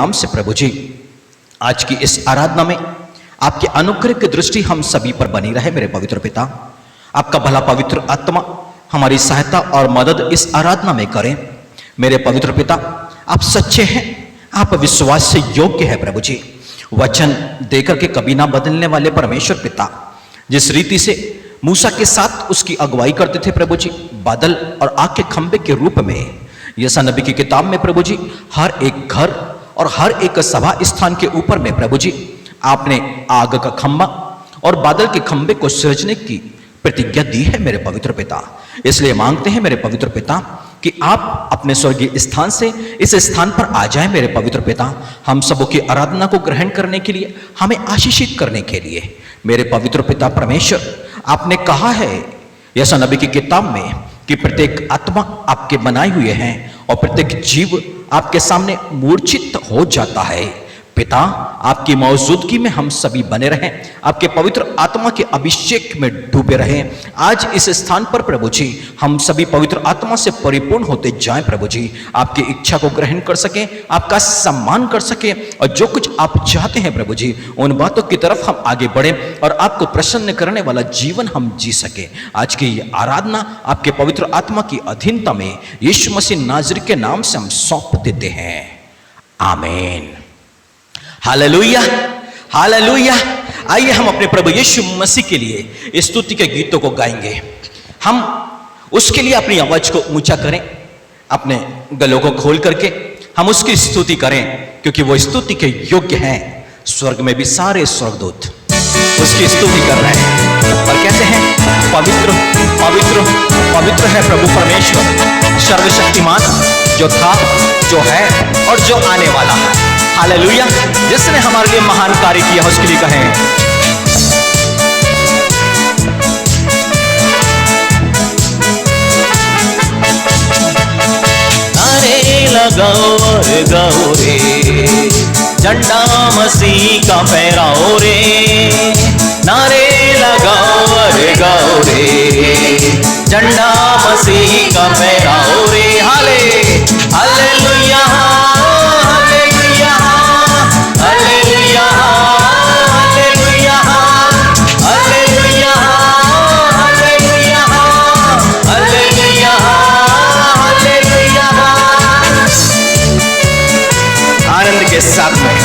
नाम से प्रभु जी आज की इस आराधना में आपके अनुग्रह की दृष्टि हम सभी पर बनी रहे मेरे पवित्र पिता। आपका भला पवित्र आत्मा हमारी सहायता और मदद इस आराधना में करें मेरे पवित्र पिता। आप सच्चे हैं, आप विश्वास से योग्य है प्रभु जी। वचन देकर के कभी ना बदलने वाले परमेश्वर पिता, जिस रीति से मूसा के साथ उसकी अगुवाई करते थे प्रभु जी, बादल और आग के खंबे के रूप में, यशायाह नबी की किताब में प्रभु जी हर एक घर और हर एक सभा स्थान के ऊपर में प्रभु जी आपने आग का खंबा और बादल के खंबे को सृजने की प्रतिज्ञा दी है मेरे पवित्र पिता। इसलिए मांगते हैं मेरे पवित्र पिता कि आप अपने स्वर्गीय स्थान से इस स्थान पर आ जाएं मेरे पवित्र पिता। हम सबों की आराधना को ग्रहण करने के लिए, हमें आशीषित करने के लिए मेरे पवित्र पिता परमेश्वर, आपने कहा है यशायाह नबी की किताब में कि प्रत्येक आत्मा आपके बनाए हुए हैं और प्रत्येक जीव आपके सामने मूर्छित हो जाता है। पिता, आपकी मौजूदगी में हम सभी बने रहें, आपके पवित्र आत्मा के अभिषेक में डूबे रहें। आज इस स्थान पर प्रभु जी हम सभी पवित्र आत्मा से परिपूर्ण होते जाएं प्रभु जी, आपकी इच्छा को ग्रहण कर सकें, आपका सम्मान कर सकें और जो कुछ आप चाहते हैं प्रभु जी उन बातों की तरफ हम आगे बढ़ें और आपको प्रसन्न करने वाला जीवन हम जी सकें। आज की ये आराधना आपके पवित्र आत्मा की अधीनता में यीशु मसीह नाज़री के नाम से हम सौंप देते हैं। आमीन। Hallelujah, hallelujah. आइए हम अपने प्रभु यीशु मसीह के लिए स्तुति के गीतों को गाएंगे। हम उसके लिए अपनी आवाज को ऊंचा करें, अपने गलों को खोल करके हम उसकी स्तुति करें, क्योंकि वो स्तुति के योग्य हैं। स्वर्ग में भी सारे स्वर्गदूत उसकी स्तुति कर रहे हैं और कहते हैं पवित्र पवित्र पवित्र है प्रभु परमेश्वर सर्वशक्तिमान, जो था, जो है और जो आने वाला है। हालेलुया। जिसने हमारे लिए महान कार्य किया उसके लिए कहें नारे लगाओ और गाओ रे, झंडा मसीह का फहराओ रे। नारे लगाओ और गाओ रे, झंडा मसीह का फहराओ रे। हाले hallelujah, hallelujah, hallelujah, hallelujah, hallelujah, hallelujah, hallelujah, hallelujah. आनंद के साथ में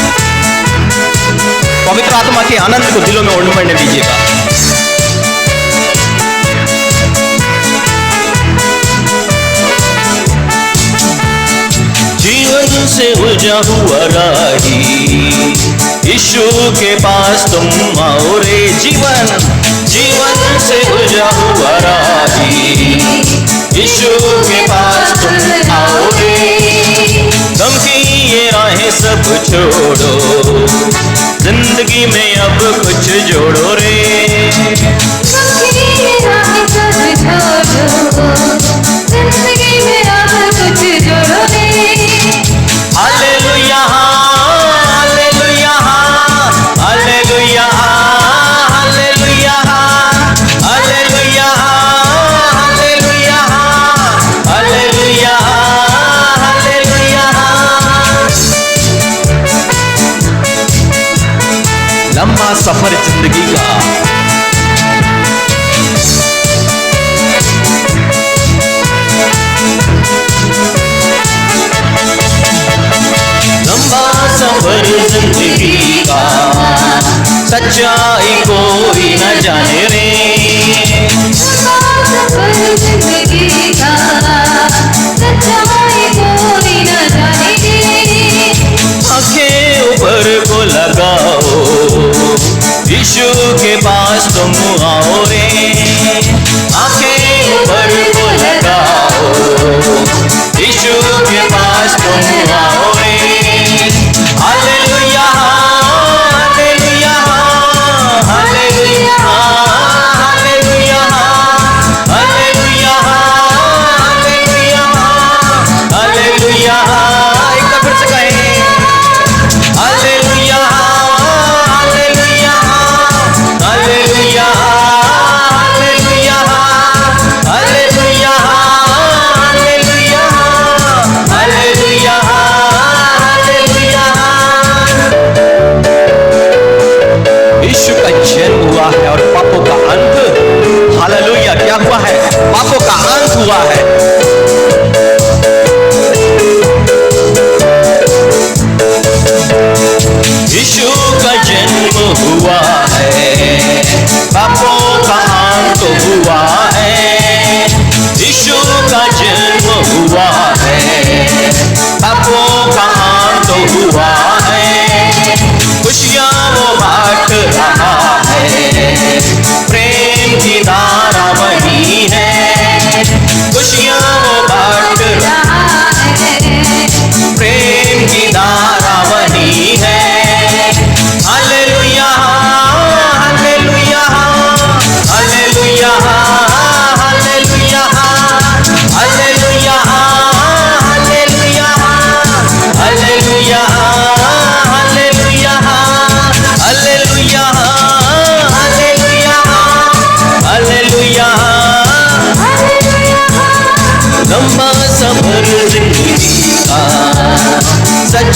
पवित्र आत्मा के आनंद को दिलों में उमड़ने दीजिएगा। जीवन से उलझा हुआ राही, यीशु के पास तुम आओ रे। जीवन जीवन से उलझा हुआ राही, यीशु के पास तुम आओ रे। गम की ये राहें सब छोड़ो, जिंदगी में अब कुछ जोड़ो रे। गम की ये राहें सब छोड़ो, जिंदगी में अब कुछ जोड़ो रे। Hallelujah, hallelujah, hallelujah, hallelujah, hallelujah, hallelujah, hallelujah, hallelujah. लंबा सफर जिंदगी का, लंबा सफर जिंदगी का, सच्चाई कोई न जाने रे। सफर जिंदगी का, सच्चाई कोई न जाने रे। आंखें ऊपर को लगाओ, यीशु के पास तुम आओ रे। आंखें ऊपर को लगाओ, यीशु के पास तुम आओ रे। Hallelujah, hallelujah, hallelujah, hallelujah, hallelujah, hallelujah, hallelujah. एक बार फिर से कहें hallelujah, hallelujah, hallelujah, hallelujah, hallelujah, hallelujah, hallelujah,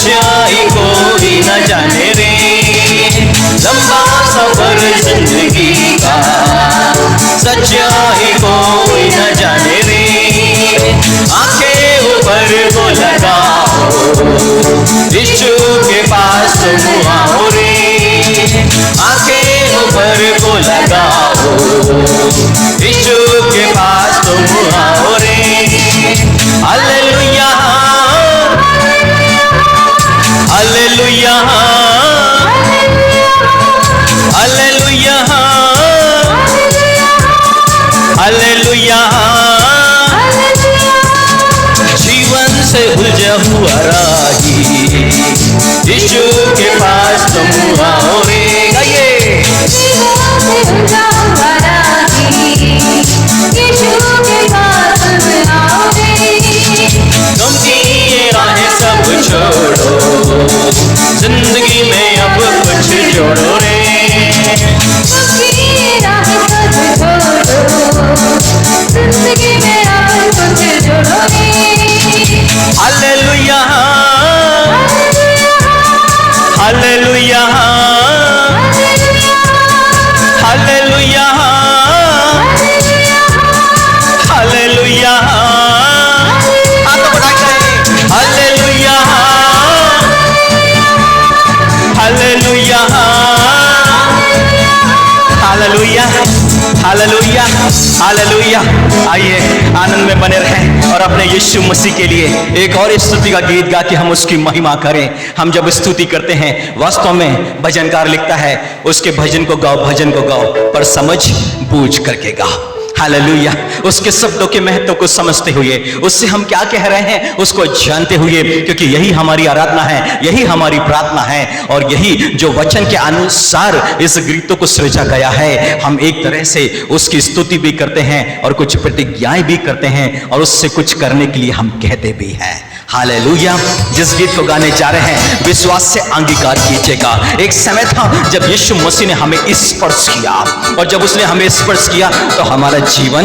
सच्चाई कोई न जाने रे, लंबा सफर जिंदगी का सच्चाई कोई न जाने रे, आंखें ऊपर को लगाओ यीशु के पास तुम आओ रे, आंखें ऊपर को लगाओ यीशु के पास तुम आओ रे। हालेलुया हालेलुया हालेलुया हालेलुया, जीवन से उलझा हुआ राही यीशु के पास तुम आओ रे। गाइए तुम की ये राहें सब छोड़ो, जिंदगी में अब कुछ जोड़ो रे, जिंदगी में अब कुछ जोड़ो रे। हालेलुया हालेलुया हालेलुया हालेलुया, हाथ बढ़ा के hallelujah hallelujah hallelujah hallelujah hallelujah. आइए आनंद में बने रहें और अपने यीशु मसीह के लिए एक और स्तुति का गीत गा के हम उसकी महिमा करें। हम जब स्तुति करते हैं, वास्तव में भजनकार लिखता है उसके भजन को गाओ, भजन को गाओ पर समझ बूझ करके गाओ। हालेलुया, उसके शब्दों के महत्व को समझते हुए, उससे हम क्या कह रहे हैं उसको जानते हुए, क्योंकि यही हमारी आराधना है, यही हमारी प्रार्थना है और यही जो वचन के अनुसार इस गीतों को सृजा गया है। हम एक तरह से उसकी स्तुति भी करते हैं और कुछ प्रतिज्ञाएं भी करते हैं और उससे कुछ करने के लिए हम कहते भी हैं। हालेलुया। जिस गीत को गाने जा रहे हैं विश्वास से अंगीकार कीजिएगा। एक समय था जब यीशु मसीह ने हमें स्पर्श किया और जब उसने हमें स्पर्श किया तो हमारा जीवन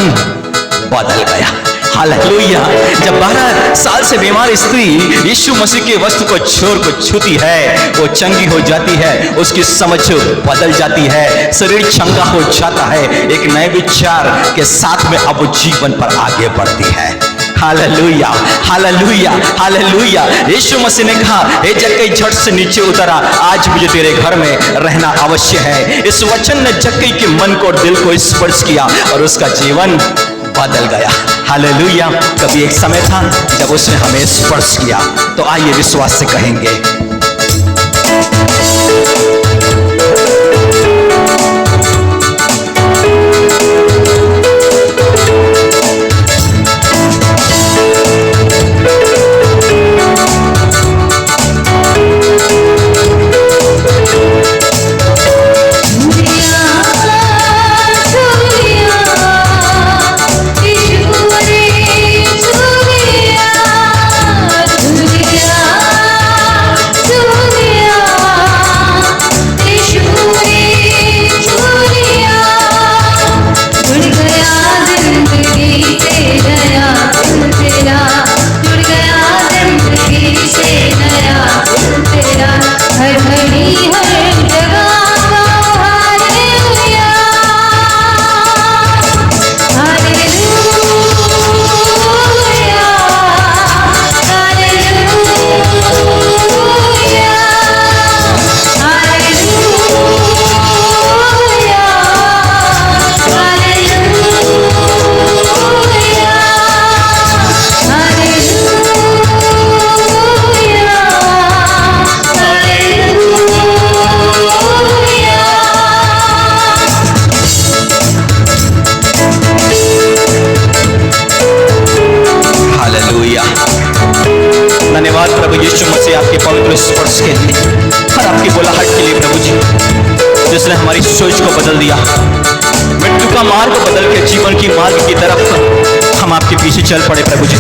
बदल गया। हालेलुया। जब 12 साल से बीमार स्त्री यीशु मसीह के वस्त्र को छोड़ को छूती है, वो चंगी हो जाती है, उसकी समझ बदल जाती है, शरीर चंगा हो जाता है, एक नए विचार के साथ में अब वो जीवन पर आगे बढ़ती है। Hallelujah hallelujah hallelujah. Yeshu Masih ने कहा, हे जक्कई झट से नीचे उतरा, आज मुझे तेरे घर में रहना अवश्य है। इस वचन ने जक्कई के मन को और दिल को स्पर्श किया और उसका जीवन बदल गया। हालेलुया। कभी एक समय था जब उसने हमें स्पर्श किया, तो आइए विश्वास से कहेंगे, धन्यवाद प्रभु यीशु मसीह आपके पवित्र स्पर्श के लिए और आपकी बुलाहट के लिए प्रभु जी, जिसने हमारी सोच को बदल दिया, मृत्यु का मार्ग बदल के जीवन की मार्ग की तरफ हम आपके पीछे चल पड़े प्रभु जी।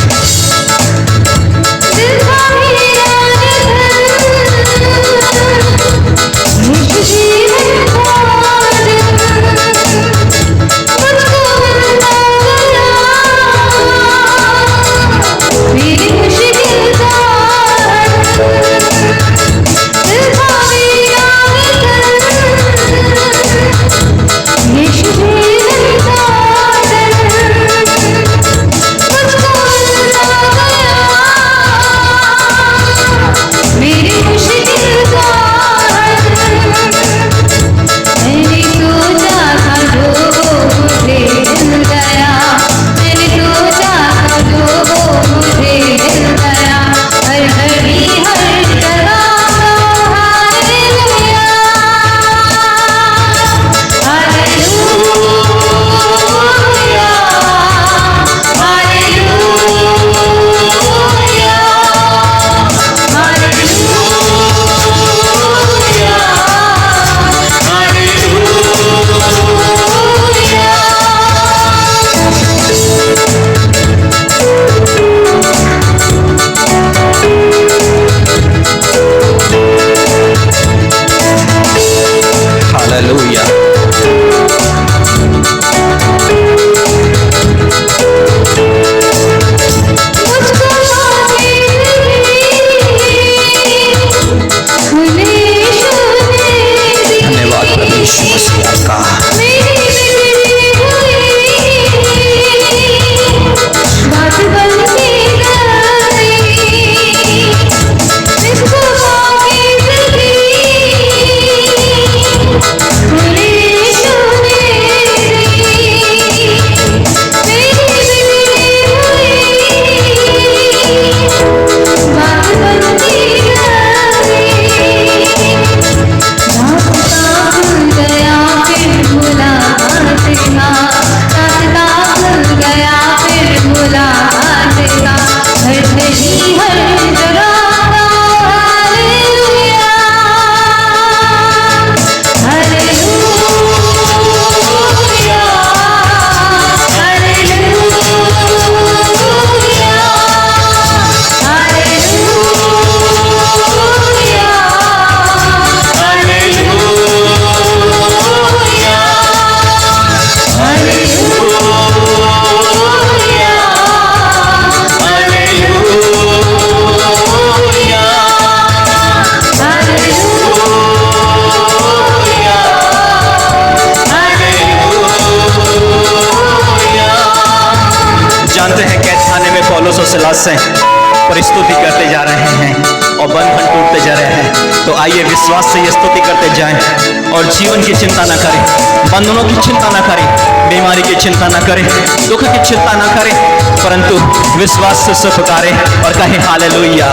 आइए विश्वास से ये स्तुति करते जाएं और जीवन की चिंता ना करें, बंधनों की चिंता ना करें, बीमारी की चिंता ना करें, दुख की चिंता ना करें, परंतु विश्वास से उसे पुकारें और कहें हालेलुया।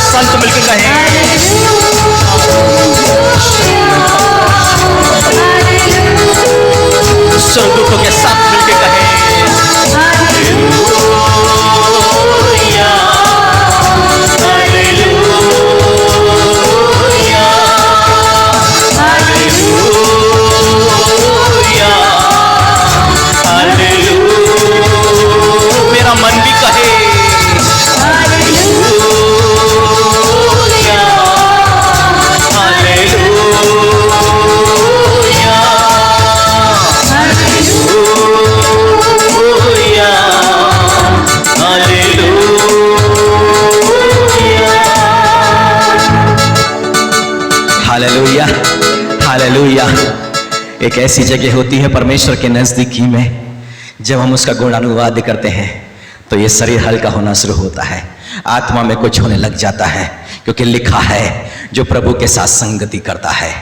संत मिलकर कहें स्वर्गदूतों के साथ मिलकर कहें हालेलुया हालेलुया हालेलुया हालेलुया। मेरा मन भी कहे हालेलुया हालेलुया। एक ऐसी जगह होती है परमेश्वर के नजदीकी में, जब हम उसका गुणानुवाद करते हैं तो ये शरीर हल्का होना शुरू होता है, आत्मा में कुछ होने लग जाता है, क्योंकि लिखा है जो प्रभु के साथ संगति करता है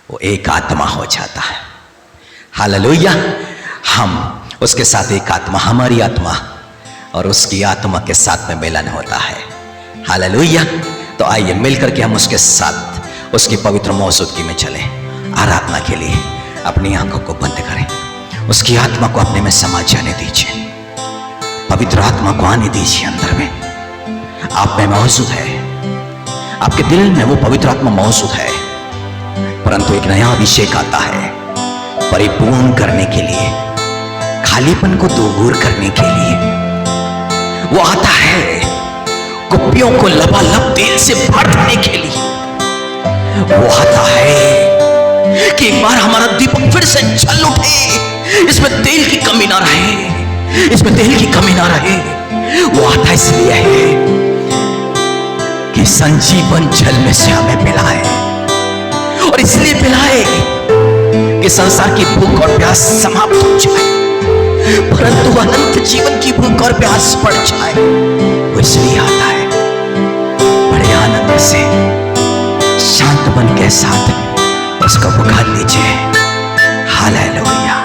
वो एक आत्मा हो जाता है। हालेलुया। हम उसके साथ एक आत्मा, हमारी आत्मा और उसकी आत्मा के साथ में मिलन होता है। हालेलुया। तो आइए मिलकर के हम उसके साथ उसकी पवित्र मौजूदगी में चलें। आराधना के लिए अपनी आंखों को बंद करें, उसकी आत्मा को अपने में समा जाने दीजिए, पवित्र आत्मा को आने दीजिए अंदर में। आप में मौजूद है, आपके दिल में वो पवित्र आत्मा मौजूद है, परंतु एक नया अभिषेक आता है परिपूर्ण करने के लिए, खालीपन को दूर करने के लिए। वो आता है कुप्पियों को लबालब तेल से भर देने के लिए। वो आता है कि एक बार हमारा दीपक फिर से जल उठे, इसमें तेल की कमी ना रहे, इसमें तेल की कमी ना रहे। वो आता इसलिए है कि संजीवन जल में से हमें पिलाए, और इसलिए पिलाए कि संसार की भूख और प्यास समाप्त हो जाए, परंतु अनंत जीवन की भूख और प्यास बढ़ जाए। वो इसलिए आता है बड़े आनंद से, शांत मन के साथ उसको पुकार लीजिए। हालेलुया।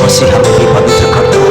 से हमें भी पवित्र कर दो।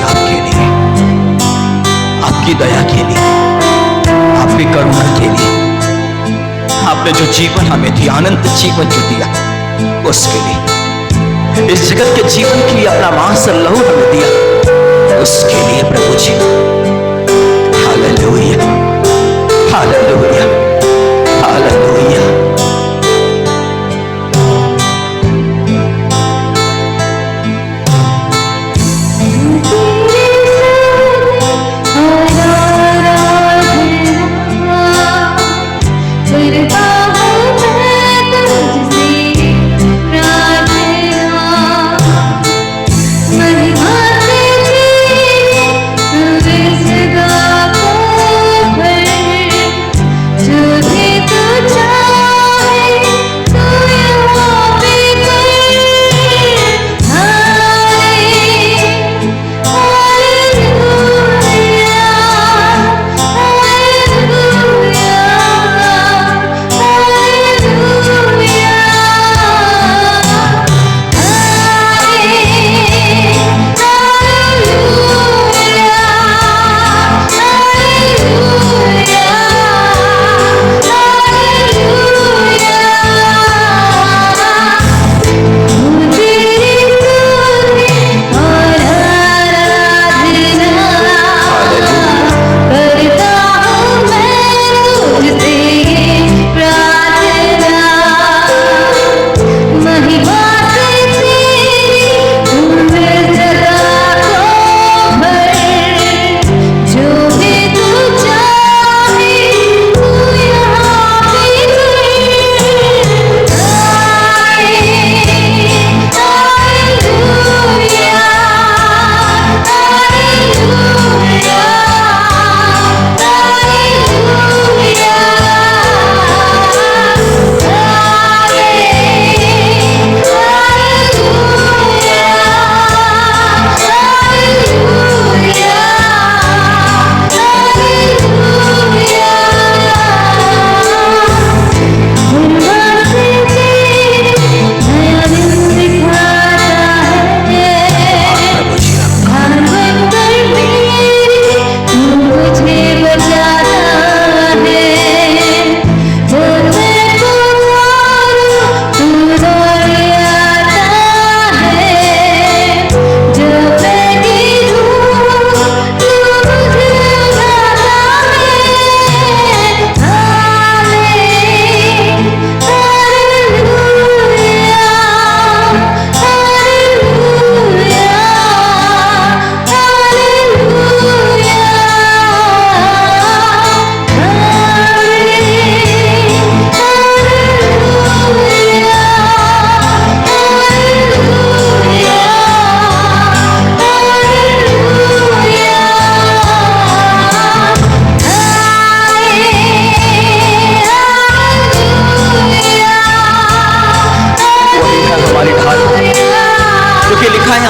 आपके लिए, आपकी दया के लिए, आपकी करुणा के लिए, आपने जो जीवन हमें दिया, अनंत जीवन जो दिया, उसके लिए, इस जगत के जीवन के लिए अपना मांस और लहू हमें दिया, उसके लिए प्रभु जी। Hallelujah, hallelujah, hallelujah.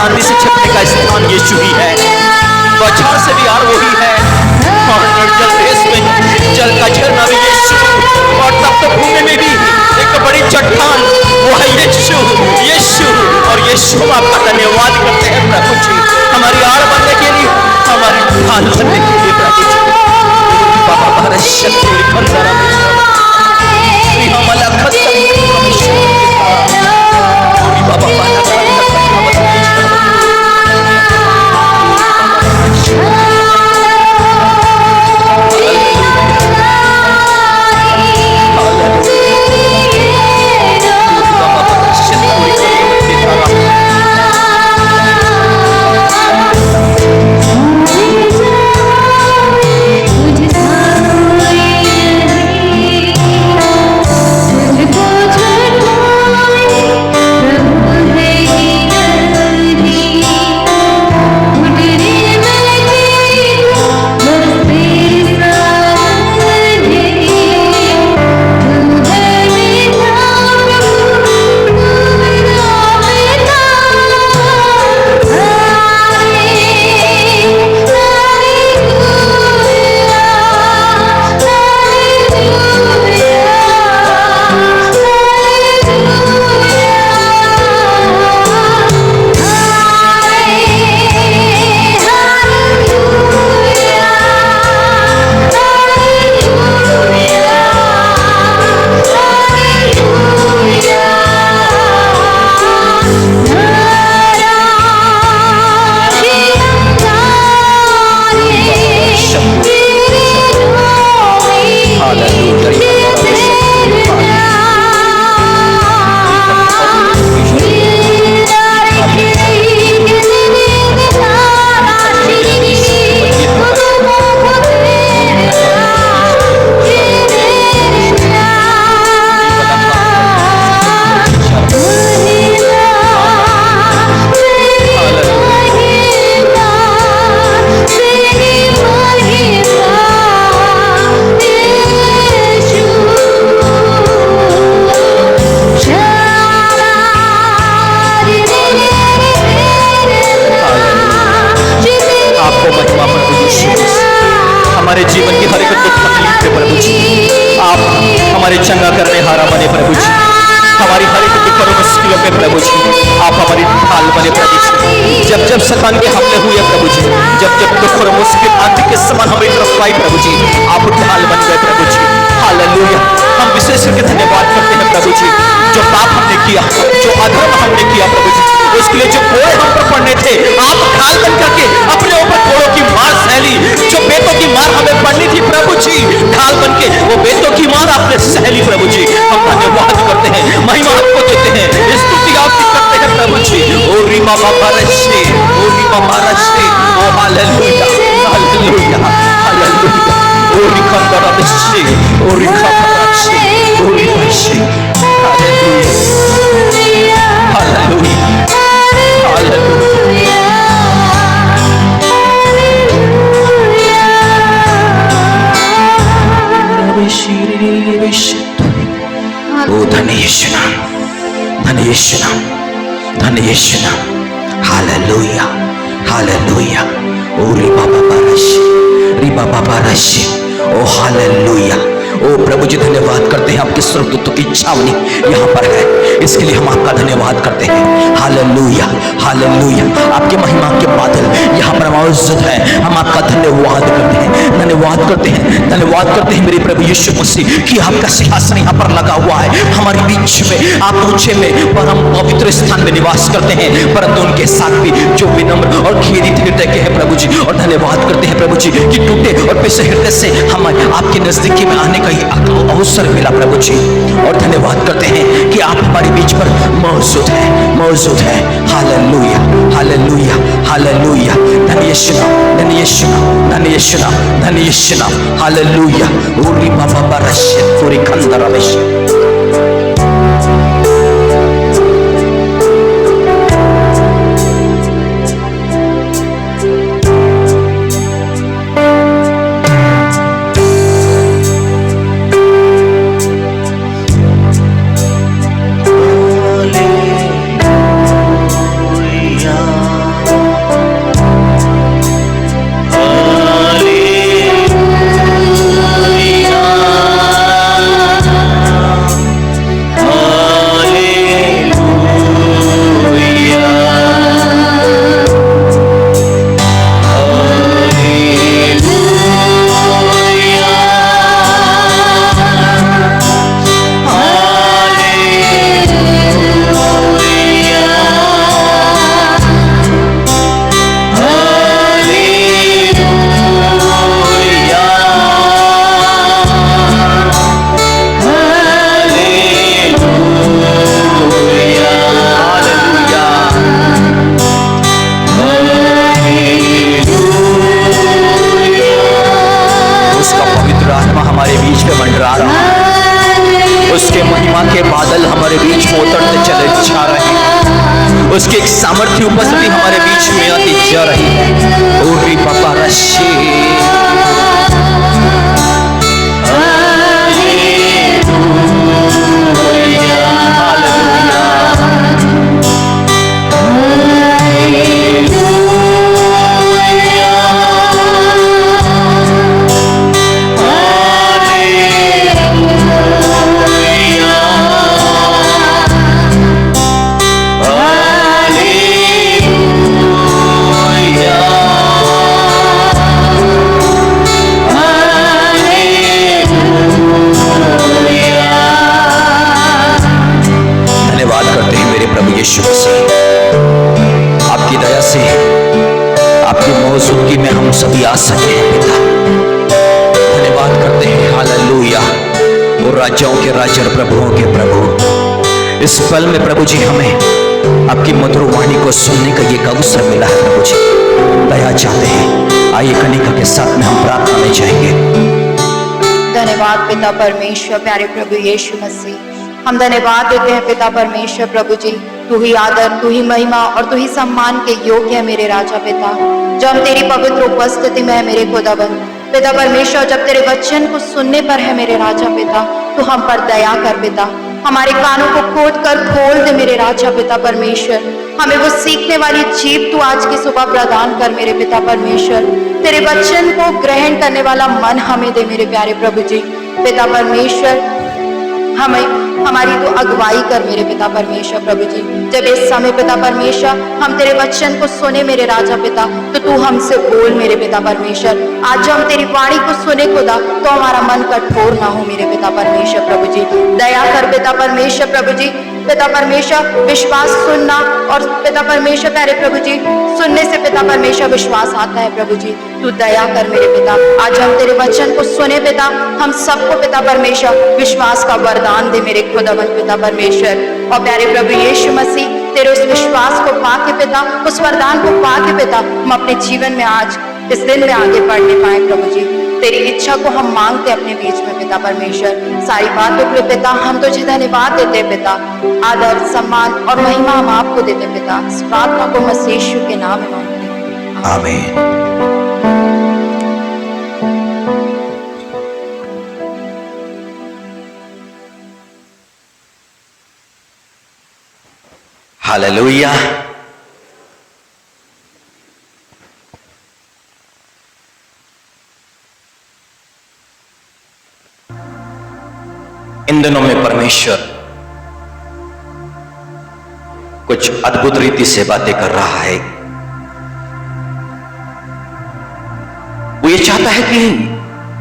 आंधी से छपने का स्थान यीशु ही है, बौछार से भी आर वही है, और निर्जल देश में जल का झरना भी यीशु, और तप्त भूमि में भी एक बड़ी चट्टान वो है यीशु। यीशु और यीशु हम आपका धन्यवाद करते हैं प्रभु जी, हमारी आड़ बनने के लिए, हमारी ढाल बनने के लिए प्रभु जी। बाबा भारत शक्ति खंडरा में हम अलग बाबा तुझको हमारे जीवन की हर एक दुख तकलीफ पे प्रभु जी आप हमारे चंगा करने हारा बने प्रभु जी। हमारी हर एक दुख और मुश्किलों पे प्रभु जी आप हमारी ढाल बने प्रभु जी। जब जब शैतान के हमले हुए प्रभु जी, जब जब दुख और मुश्किल आंधी के समान हमें तरफ आई प्रभु जी, आप ढाल बन गए प्रभु जी। हालेलुया। हम विशेष करके धन्यवाद करते हैं प्रभु जी, जो पाप हमने किया, जो अधर्म हमने किया प्रभु जी, उसके लिए जो बोझ हम पर पड़ने थे आप ढाल बन करके अपने ऊपर घोड़ों की मार सहली। जो बेतों की मार हमें पड़नी थी प्रभु जी, ढाल बन के वो बेतों की मार आपने सहली प्रभु जी। हम धन्यवाद करते हैं, महिमा आपको देते हैं, स्तुति आपकी करते हैं प्रभु जी। ओ रीमा बाबा रश्शे, ओ रीमा बाबा रश्शे, ओ हालेलुया हालेलुया हालेलुया। ओ रिखंदरा रश्शे, ओ रिखंदरा रश्शे, ओ रिखंदरा। Hallelujah hallelujah hallelujah. ओ धन्य यीशु नाम, धन्य यीशु नाम, धन्य यीशु नाम। Hallelujah hallelujah. ओ री बाबा रश्शे, री बाबा रश्शे। ओ हालेलुया। ओ प्रभु जी धन्यवाद करते हैं, आपके स्वर्गदूतों की छावनी यहाँ पर है, इसके लिए हम आपका धन्यवाद करते हैं। Hallelujah hallelujah. आपके महिमा के बादल यहाँ पर मौजूद है, हम आपका धन्यवाद करते हैं, धन्यवाद करते हैं, धन्यवाद करते हैं मेरे प्रभु यीशु मसीह कि आपका सिंहासन यहाँ पर लगा हुआ है हमारे बीच में। आप ऊंचे में परम पवित्र स्थान में निवास करते हैं, परंतु उनके साथ भी जो विनम्र और खेदित हृदय के हैं प्रभु जी। और धन्यवाद करते हैं प्रभु जी कि टूटे और पिसे हृदय से हमें आपके नजदीकी में आने का ही अवसर मिला प्रभु जी। और धन्यवाद करते हैं कि आप हमारे बीच पर मौजूद है, मौजूद है। Hallelujah hallelujah hallelujah. धन्य यीशु नाम, धन्य यीशु नाम, धन्य यीशु नाम, धन्य यीशु नाम। हालेलुया। ओरी बाबा रश्शे, ओरी खंदरा रश्शे। उसके महिमा के बादल हमारे बीच में उतरते चले जा रहे हैं, उसकी एक सामर्थ्य उपस्थिति हमारे बीच में आती जा रही है। ओरी बाबा रश्शे। यीशु मसीह, आपकी दया से आपकी मौजूदगी में हम सभी आ सके हैं पिता। धन्यवाद करते हैं। हालेलुया। वो राजाओं के राजा और प्रभुओं के प्रभु, इस पल में प्रभु जी हमें आपकी मधुर वाणी को सुनने का ये अवसर मिला है प्रभु जी। दया चाहते हैं, आइए कनिका के साथ में हम प्रार्थना में जाएंगे। धन्यवाद पिता परमेश्वर, प्यारे प्रभु यीशु मसीह, हम धन्यवाद देते हैं पिता परमेश्वर। प्रभु जी तू ही आदर, तू ही महिमा और तू ही सम्मान के योग्य है मेरे राजा पिता। जब हम तेरी पवित्र उपस्थिति में है मेरे खुदाबंद पिता परमेश्वर, जब तेरे वचन को सुनने पर है मेरे राजा पिता, तू हम पर दया कर पिता। हमारे कानों को खोद कर खोल दे मेरे राजा पिता परमेश्वर। हमें वो सीखने वाली जीभ तू आज की सुबह प्रदान कर मेरे पिता परमेश्वर। तेरे वचन को ग्रहण करने वाला मन हमें दे मेरे प्यारे प्रभु जी। पिता परमेश्वर, हमारी तो अगुवाई कर मेरे पिता परमेश्वर प्रभु जी। जब इस समय पिता परमेश्वर हम तेरे वचन को सुने मेरे राजा पिता, तो तू हमसे बोल मेरे पिता परमेश्वर। आज जो हम तेरी वाणी को सुने खुदा, तो हमारा मन कठोर ना हो मेरे पिता परमेश्वर प्रभु जी। दया कर पिता परमेश्वर प्रभु जी। पिता परमेश्वर, विश्वास सुनना और पिता परमेश्वर प्यारे प्रभु जी, सुनने से पिता परमेश्वर विश्वास आता है प्रभु जी। तू दया कर मेरे पिता। आज हम तेरे वचन को सुने पिता, हम सबको पिता परमेश्वर विश्वास का वरदान दे मेरे खुदावंद पिता परमेश्वर। और प्यारे प्रभु यीशु मसीह, तेरे उस विश्वास को पाके पिता, उस वरदान को पाके पिता, हम अपने जीवन में आज इस दिन में आगे बढ़ने पाए प्रभु जी। तेरी इच्छा को हम मांगते अपने बीच में पिता परमेश्वर। सारी बातों के लिए पिता हम तुझे धन्यवाद देते पिता। आदर, सम्मान और महिमा हम आपको देते पिता। इस प्रार्थना को मसीह यीशु के नाम में मांगते हैं, आमीन। हालेलुया। इन दिनों में परमेश्वर कुछ अद्भुत रीति से बातें कर रहा है। वो ये चाहता है कि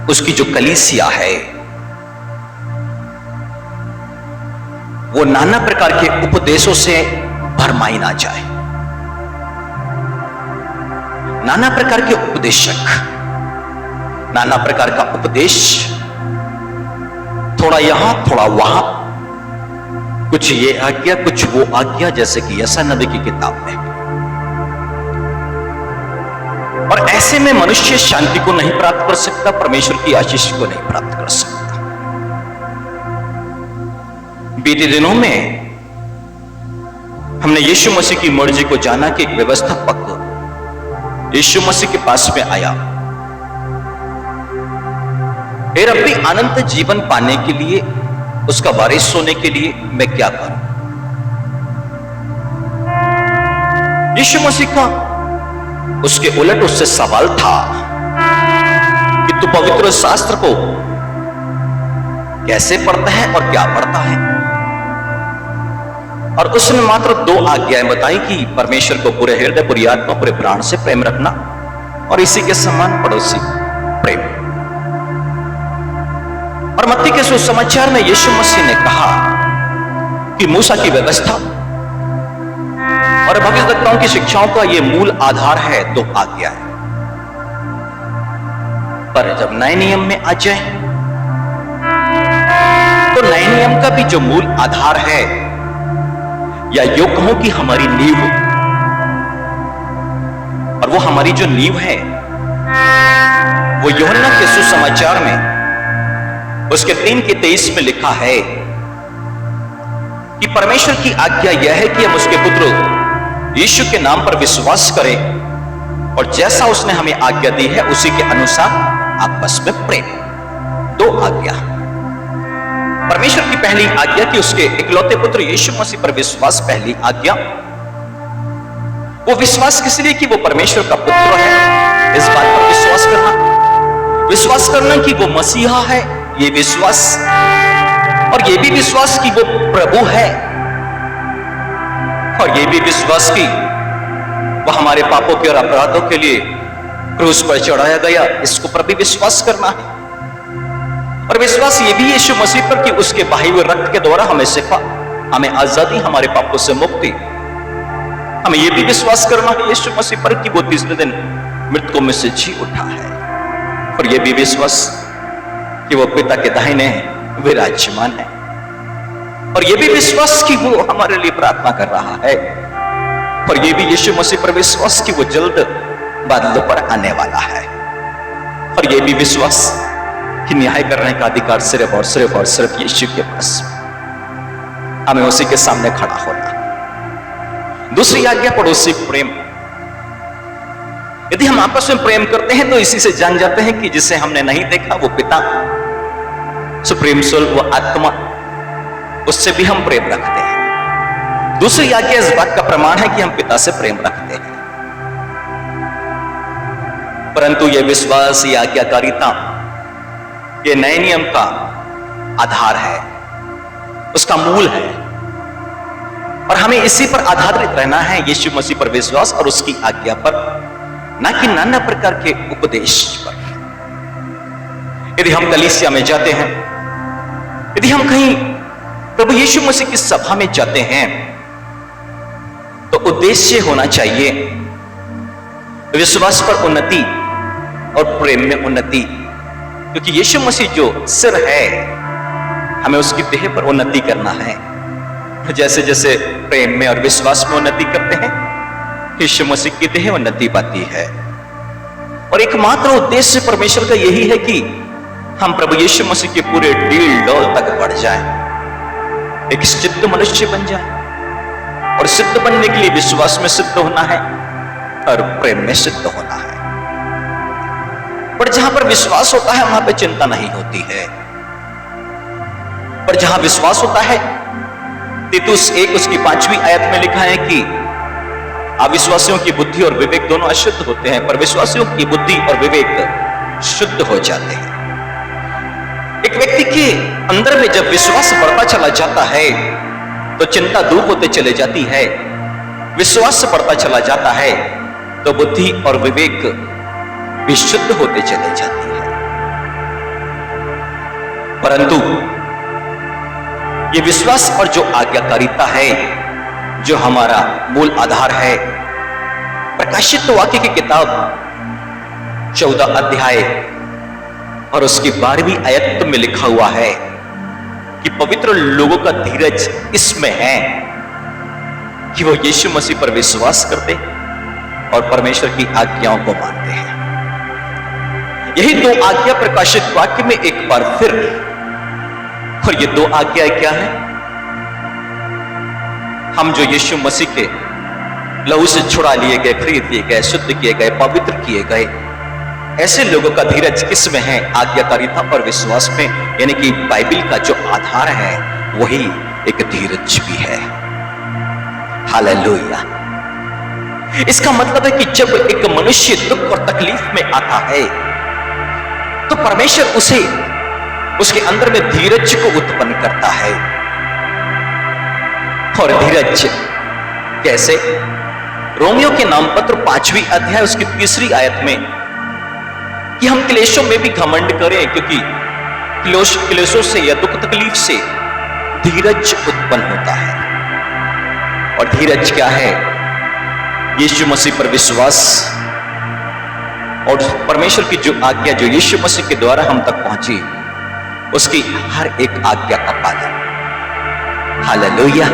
उसकी जो कलीसिया है वो नाना प्रकार के उपदेशों से भरमाई ना जाए। नाना प्रकार के उपदेशक, नाना प्रकार का उपदेश, थोड़ा यहां थोड़ा वहां, कुछ ये आज्ञा कुछ वो आज्ञा, जैसे कि यशा नबी की किताब में। और ऐसे में मनुष्य शांति को नहीं प्राप्त कर सकता, परमेश्वर की आशीष को नहीं प्राप्त कर सकता। बीते दिनों में हमने यीशु मसीह की मर्जी को जाना कि एक व्यवस्थापक यीशु मसीह के पास में आया, हे रब्बी, अनंत जीवन पाने के लिए, उसका वारिस होने के लिए मैं क्या करूं? यीशु मसीह का उसके उलट उससे सवाल था कि तू पवित्र शास्त्र को कैसे पढ़ता है और क्या पढ़ता है? और उसने मात्र 2 आज्ञाएं बताई कि परमेश्वर को पूरे हृदय, पूरी आत्मा, पूरे प्राण से प्रेम रखना और इसी के समान पड़ोसी प्रेम। और मत्ती के सुसमाचार में यीशु मसीह ने कहा कि मूसा की व्यवस्था और भविष्यवक्ताओं की शिक्षाओं का यह मूल आधार है 2 आज्ञाएं। पर जब नए नियम में आ जाए तो नए नियम का भी जो मूल आधार है, या यो कहो कि हमारी नींव, और वो हमारी जो नींव है वो यूहन्ना के सुसमाचार में उसके 3:23 में लिखा है कि परमेश्वर की आज्ञा यह है कि हम उसके पुत्र यीशु के नाम पर विश्वास करें और जैसा उसने हमें आज्ञा दी है उसी के अनुसार आपस में प्रेम। 2 आज्ञा। परमेश्वर की पहली आज्ञा कि उसके इकलौते पुत्र यीशु मसीह पर विश्वास, पहली आज्ञा। वो विश्वास किस लिए कि वो परमेश्वर का पुत्र है, इस बात पर विश्वास करना कि वो मसीहा है, ये विश्वास, और ये भी विश्वास कि वो प्रभु है, और ये भी विश्वास कि वो हमारे पापों के और अपराधों के लिए क्रूस पर चढ़ाया गया, इसको पर भी विश्वास करना है। और विश्वास ये भी यीशु मसीह पर कि उसके बहाए हुए रक्त के द्वारा हमें शिफा, हमें आजादी, हमारे पापों से मुक्ति। हमें ये भी विश्वास करना है यीशु मसीह पर कि वो 3रे दिन मृतकों में से जी उठा है। और ये भी विश्वास कि वो पिता के दाहिने विराजमान है। और ये भी विश्वास कि वो हमारे लिए प्रार्थना कर रहा है। और ये भी यीशु मसीह पर विश्वास कि वो जल्द बादलों पर आने वाला है। और ये भी विश्वास कि न्याय करने का अधिकार सिर्फ और सिर्फ और सिर्फ यीशु के पास, हमें उसी के सामने खड़ा होना। दूसरी आज्ञा पड़ोसी प्रेम। यदि हम आपस में प्रेम करते हैं तो इसी से जान जाते हैं कि जिसे हमने नहीं देखा वो पिता, सुप्रीम सोल, वो आत्मा, उससे भी हम प्रेम रखते हैं। दूसरी आज्ञा इस बात का प्रमाण है कि हम पिता से प्रेम रखते हैं। परंतु यह विश्वास, यह आज्ञाकारिता, यह नए नियम का आधार है, उसका मूल है, और हमें इसी पर आधारित रहना है, यीशु मसीह पर विश्वास और उसकी आज्ञा पर, ना कि नाना प्रकार के उपदेश पर। यदि हम कलीसिया में जाते हैं, यदि हम कहीं प्रभु यीशु मसीह की सभा में जाते हैं, तो उद्देश्य होना चाहिए विश्वास पर उन्नति और प्रेम में उन्नति, क्योंकि यीशु मसीह जो सिर है, हमें उसकी देह पर उन्नति करना है। जैसे जैसे प्रेम में और विश्वास में उन्नति करते हैं, यीशु मसीह की देह उन्नति पाती है। और एकमात्र उद्देश्य परमेश्वर का यही है कि हम प्रभु यीशु मसीह के पूरे डील डोल तक बढ़ जाएं, एक सिद्ध मनुष्य बन जाएं। और सिद्ध बनने के लिए विश्वास में सिद्ध होना है और प्रेम में सिद्ध होना है। पर जहां पर विश्वास होता है वहां पर चिंता नहीं होती है, पर जहां विश्वास होता है, तीतुस 1 उसकी 5वीं आयत में लिखा है कि अविश्वासियों की बुद्धि और विवेक दोनों अशुद्ध होते हैं, पर विश्वासियों की बुद्धि और विवेक शुद्ध हो जाते हैं। एक व्यक्ति के अंदर में जब विश्वास बढ़ता चला जाता है तो चिंता दूर होते चले जाती है, विश्वास बढ़ता चला जाता है तो बुद्धि और विवेक भी शुद्ध होते चले जाती है। परंतु ये विश्वास और जो आज्ञाकारिता है, जो हमारा मूल आधार है, प्रकाशित वाक्य की किताब 14 अध्याय और उसकी 12वीं आयत में लिखा हुआ है कि पवित्र लोगों का धीरज इसमें है कि वो यीशु मसीह पर विश्वास करते और परमेश्वर की आज्ञाओं को मानते हैं। यही 2 आज्ञा प्रकाशित वाक्य में एक बार फिर, और ये 2 आज्ञाएं क्या है? हम जो यीशु मसीह के लहू से छुड़ा लिए गए, खरीद लिए गए, शुद्ध किए गए, पवित्र किए गए, ऐसे लोगों का धीरज किसमें है? आज्ञाकारिता और विश्वास में, यानी कि बाइबल का जो आधार है वही एक धीरज भी है। हालेलुया। इसका मतलब है कि जब एक मनुष्य दुख और तकलीफ में आता है तो परमेश्वर उसे उसके अंदर में धीरज को उत्पन्न करता है। और धीरज कैसे? रोमियो के नाम पत्र 5वीं अध्याय उसकी 3री आयत में कि हम क्लेशों में भी घमंड करें, क्योंकि क्लेशों से या दुख तकलीफ से धीरज उत्पन्न होता है। और धीरज क्या है? यीशु मसीह पर विश्वास और परमेश्वर की जो आज्ञा जो यीशु मसीह के द्वारा हम तक पहुंची, उसकी हर एक आज्ञा का पालन। हालेलुया।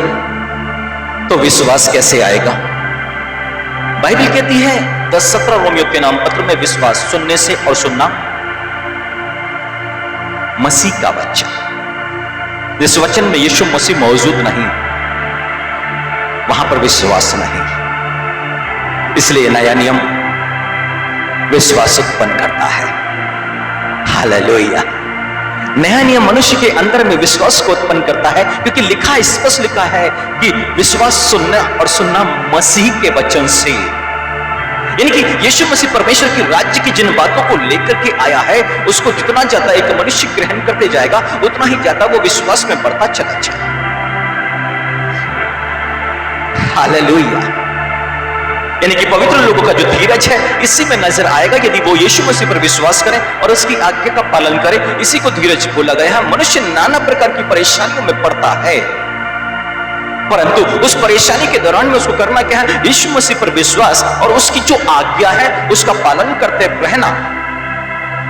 तो विश्वास कैसे आएगा? बाइबल कहती है 10-17 रोमियो के नाम पत्र में, विश्वास सुनने से और सुनना मसीह का वचन। जिस वचन में यीशु मसीह मौजूद नहीं, वहां पर विश्वास नहीं। इसलिए नया नियम विश्वास उत्पन्न करता है। हालेलुया। नया नियम मनुष्य के अंदर में विश्वास को उत्पन्न करता है, क्योंकि लिखा, स्पष्ट लिखा है कि विश्वास सुनना और सुनना मसीह के वचन से। यानी कि यीशु मसीह परमेश्वर की राज्य की जिन बातों को लेकर के आया है, उसको जितना ज्यादा एक मनुष्य ग्रहण करते जाएगा, उतना ही ज्यादा वो विश्वास में बढ़ता चला जाएगा। हालेलुया। यानी कि पवित्र लोगों का जो धीरज है, इसी में नजर आएगा यदि वो यीशु मसीह पर विश्वास करें और उसकी आज्ञा का पालन करें। इसी को धीरज बोला गया है। मनुष्य नाना प्रकार की परेशानियों में पड़ता है, परंतु उस परेशानी के दौरान में उसको करना क्या है? यीशु मसीह पर विश्वास और उसकी जो आज्ञा है उसका पालन करते रहना,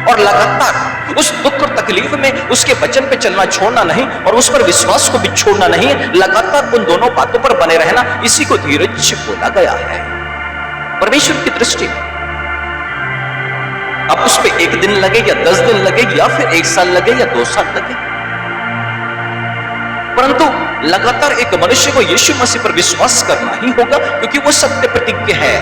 और लगातार उस दुख और तकलीफ में उसके वचन पे चलना छोड़ना नहीं, और उस पर विश्वास को भी छोड़ना नहीं, लगातार उन दोनों बातों पर बने रहना। इसी को धीरज बोला गया है परमेश्वर की दृष्टि में। अब उस पर 1 दिन लगे या 10 दिन लगे या फिर 1 साल लगे या 2 साल लगे, परंतु लगातार एक मनुष्य को यीशु मसीह पर विश्वास करना ही होगा, क्योंकि वो सत्य प्रतिज्ञ है।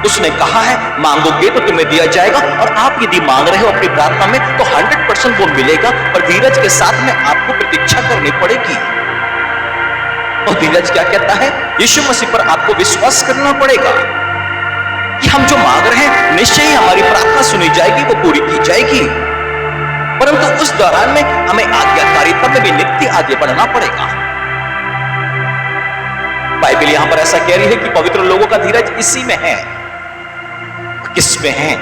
उसने कहा है, मांगोगे तो तुम्हें दिया जाएगा, और आप यदि मांग रहे हो अपनी प्रार्थना में तो 100% वो मिलेगा। पर धीरज के साथ में आपको प्रतीक्षा करनी पड़ेगी। और धीरज क्या कहता है? यीशु मसीह पर आपको विश्वास करना पड़ेगा कि हम जो मांग रहे हैं निश्चय ही हमारी प्रार्थना सुनी जाएगी, वो पूरी की जाएगी। परंतु उस दौरान में हमें आज्ञाकारिता में भी नित्य आगे बढ़ना पड़ेगा। बाइबल यहां पर ऐसा कह रही है कि पवित्र लोगों का धीरज इसी में है। किस में है?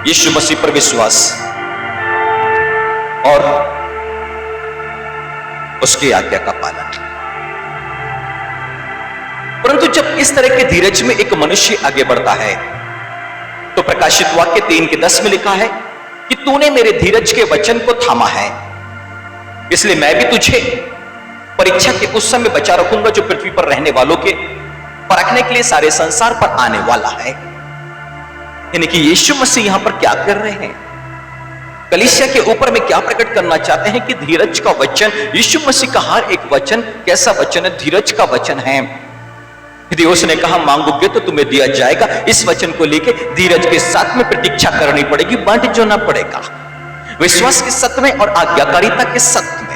यीशु मसीह पर विश्वास और उसकी आज्ञा का पालन। परंतु जब इस तरह के धीरज में एक मनुष्य आगे बढ़ता है तो प्रकाशित वाक्य 3:10 में लिखा है कि तूने मेरे धीरज के वचन को थामा है, इसलिए मैं भी तुझे परीक्षा के उस समय बचा रखूंगा जो पृथ्वी पर रहने वालों के परखने के लिए सारे संसार पर आने वाला है। यानी कि यीशु मसीह यहां पर क्या कर रहे हैं? कलीसिया के ऊपर में क्या प्रकट करना चाहते हैं कि धीरज का वचन, यीशु मसीह का हर एक वचन कैसा वचन है? धीरज का वचन है। यदि उसने कहा मांगोगे तो तुम्हें दिया जाएगा, इस वचन को लेकर धीरज के साथ में प्रतीक्षा करनी पड़ेगी, बांट जोना पड़ेगा, विश्वास के सत्य में और आज्ञाकारिता के सत्य में।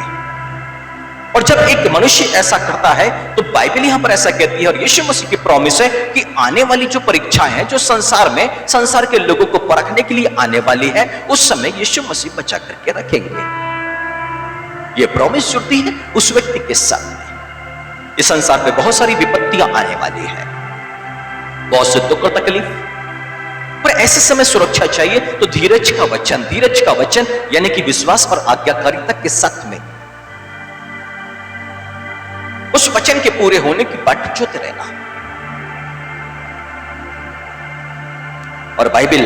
और जब एक मनुष्य ऐसा करता है तो बाइबल यहां पर ऐसा कहती है और यीशु मसीह की प्रॉमिस है कि आने वाली जो परीक्षाएं हैं जो संसार में संसार के लोगों को परखने के लिए आने वाली है, उस समय यीशु मसीह बचा करके रखेंगे। यह प्रॉमिस जुड़ती है उस व्यक्ति के साथ में। इस संसार पे बहुत सारी विपत्तियां आने वाली है, बहुत से दुख और तकलीफ, पर ऐसे समय सुरक्षा चाहिए तो धीरज का वचन यानी कि विश्वास और आज्ञाकारिता के साथ में उस वचन के पूरे होने की बाट जोते रहना। और बाइबल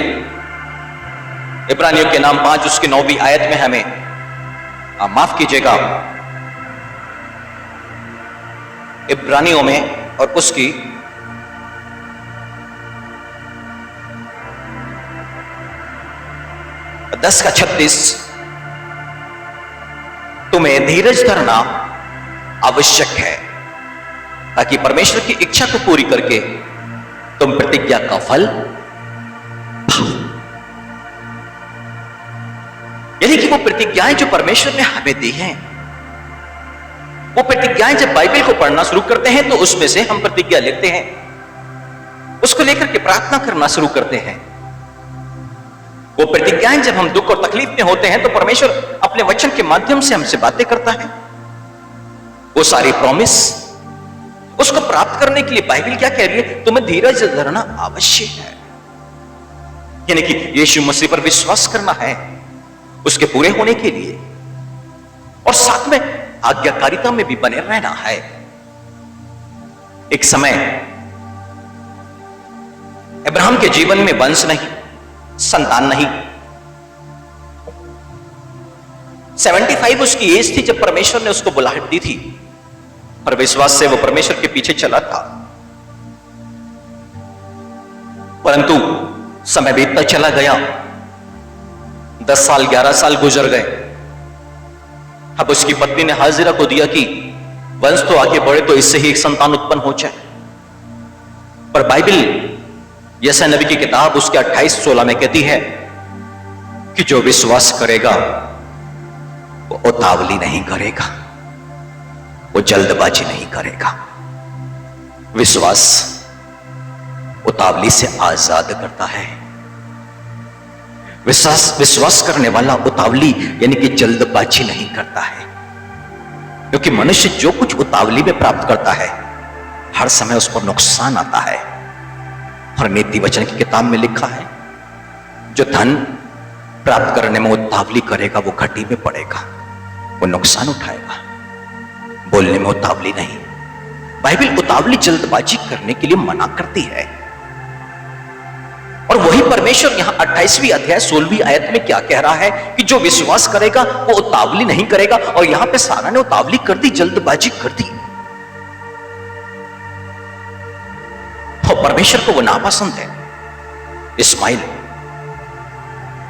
इब्रानियों के नाम 5 उसकी 9वीं आयत में हमें माफ कीजिएगा, इब्रानियों में और उसकी 10:36 तुम्हें धीरज धरना आवश्यक है ताकि परमेश्वर की इच्छा को पूरी करके तुम प्रतिज्ञा का फल पाओ। यानी कि वो प्रतिज्ञाएं जो परमेश्वर ने हमें दी हैं, वो प्रतिज्ञाएं जब बाइबल को पढ़ना शुरू करते हैं तो उसमें से हम प्रतिज्ञा लेते हैं, उसको लेकर के प्रार्थना करना शुरू करते हैं। वो प्रतिज्ञाएं जब हम दुख और तकलीफ में होते हैं तो परमेश्वर अपने वचन के माध्यम से हमसे बातें करता है। वो सारी प्रॉमिस उसको प्राप्त करने के लिए बाइबल क्या कह रही है? तुम्हें धीरज धरना आवश्यक है, यानी कि यीशु मसीह पर विश्वास करना है उसके पूरे होने के लिए, और साथ में आज्ञाकारिता में भी बने रहना है। एक समय अब्राहम के जीवन में वंश नहीं, संतान नहीं, 75 उसकी एज थी जब परमेश्वर ने उसको बुलाहट दी थी, और विश्वास से वो परमेश्वर के पीछे चला था। परंतु समय बीतता चला गया, 10 साल 11 साल गुजर गए। अब उसकी पत्नी ने हाजिरा को दिया कि वंश तो आगे बढ़े तो इससे ही एक संतान उत्पन्न हो जाए। पर बाइबल यशायाह नबी की किताब उसके 28:16 में कहती है कि जो विश्वास करेगा वो उतावली नहीं करेगा, वो जल्दबाजी नहीं करेगा। विश्वास उतावली से आजाद करता है। विश्वास करने वाला उतावली यानी कि जल्दबाजी नहीं करता है, क्योंकि मनुष्य जो कुछ उतावली में प्राप्त करता है हर समय उस पर नुकसान आता है। और नीति वचन की किताब में लिखा है जो धन प्राप्त करने में उतावली करेगा वो घटी में पड़ेगा, वो नुकसान उठाएगा। बोलने में उतावली नहीं। बाइबल उतावली जल्दबाजी करने के लिए मना करती है। और वही परमेश्वर यहां 28वीं अध्याय 16वीं आयत में क्या कह रहा है कि जो विश्वास करेगा वो उतावली नहीं करेगा। और यहां पे सारा ने उतावली कर दी, जल्दबाजी कर दी। और परमेश्वर को वो नापसंद है। इस्माइल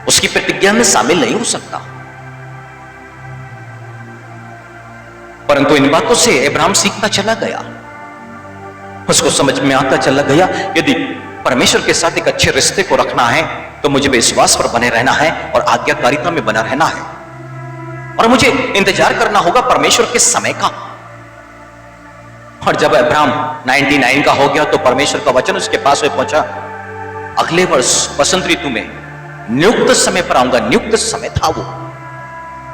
उसकी प्रतिज्ञा में शामिल नहीं हो सकता। परंतु इन बातों से अब्राहम सीखता चला गया, उसको समझ में आता चला गया यदि परमेश्वर के साथ एक अच्छे रिश्ते को रखना है तो मुझे विश्वास पर बने रहना है और आज्ञाकारिता में बना रहना है। और मुझे इंतजार करना होगा परमेश्वर के समय का, और जब अब्राहम 99 का हो गया तो परमेश्वर का वचन उसके पास में पहुंचा, अगले वर्ष बसंत ऋतु में नियुक्त समय पर आऊंगा। नियुक्त समय था वो,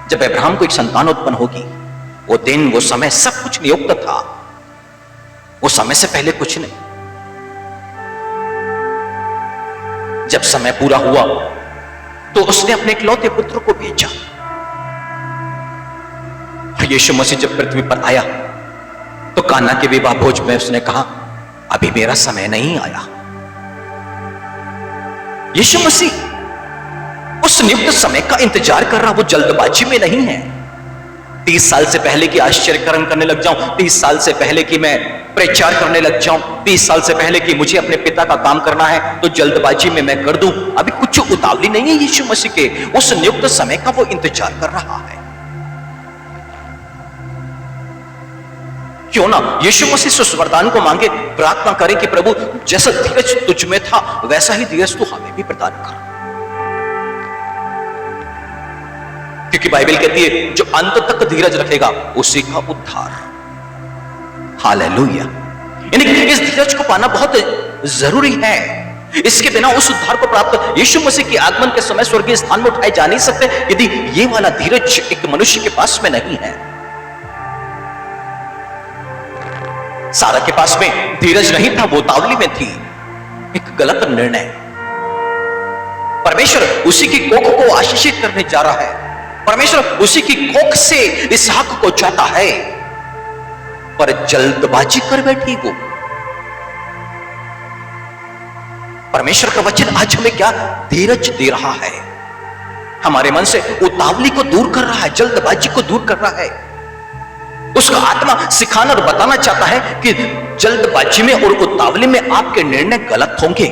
जब अब्राहम को एक संतान उत्पन्न होगी। वो दिन, वो समय सब कुछ नियुक्त था, वो समय से पहले कुछ नहीं। जब समय पूरा हुआ तो उसने अपने इकलौते पुत्र को भेजा। और यीशु मसीह जब पृथ्वी पर आया तो काना के विवाह भोज में उसने कहा, अभी मेरा समय नहीं आया। यीशु मसीह उस नियुक्त समय का इंतजार कर रहा, वो जल्दबाजी में नहीं है। 30 साल से पहले कि आश्चर्यकरण करने लग जाऊं, 30 साल से पहले कि मैं प्रचार करने लग जाऊं, 30 साल से पहले कि मुझे अपने पिता का काम करना है तो जल्दबाजी में मैं कर दूं, अभी कुछ उतावली नहीं है यीशु मसीह के। उस नियुक्त समय का वो इंतजार कर रहा है। क्यों ना यीशु मसीह से उस वरदान को मांगे, प्रार्थना करें कि प्रभु जैसा धीरज तुझ में था वैसा ही धीरज तू हमें भी प्रदान कर। क्योंकि बाइबल कहती है जो अंत तक धीरज रखेगा उसी का उद्धार। हालेलुया। यानी कि इस धीरज को पाना बहुत जरूरी है। इसके बिना उस उद्धार को प्राप्त यीशु मसीह के आगमन के समय स्वर्गीय स्थान में उठाए जा नहीं सकते यदि ये वाला धीरज एक मनुष्य के पास में नहीं है। सारा के पास में धीरज नहीं था, वो उतावली में थी, एक गलत निर्णय। परमेश्वर उसी की कोख को आशीषित करने जा रहा है। परमेश्वर उसी की कोख से इसहाक को चाहता है, पर जल्दबाजी कर बैठी वो। परमेश्वर का वचन आज हमें क्या धीरज दे रहा है, हमारे मन से उतावली को दूर कर रहा है, जल्दबाजी को दूर कर रहा है। उसका आत्मा सिखाना और बताना चाहता है कि जल्दबाजी में और उतावली में आपके निर्णय गलत होंगे।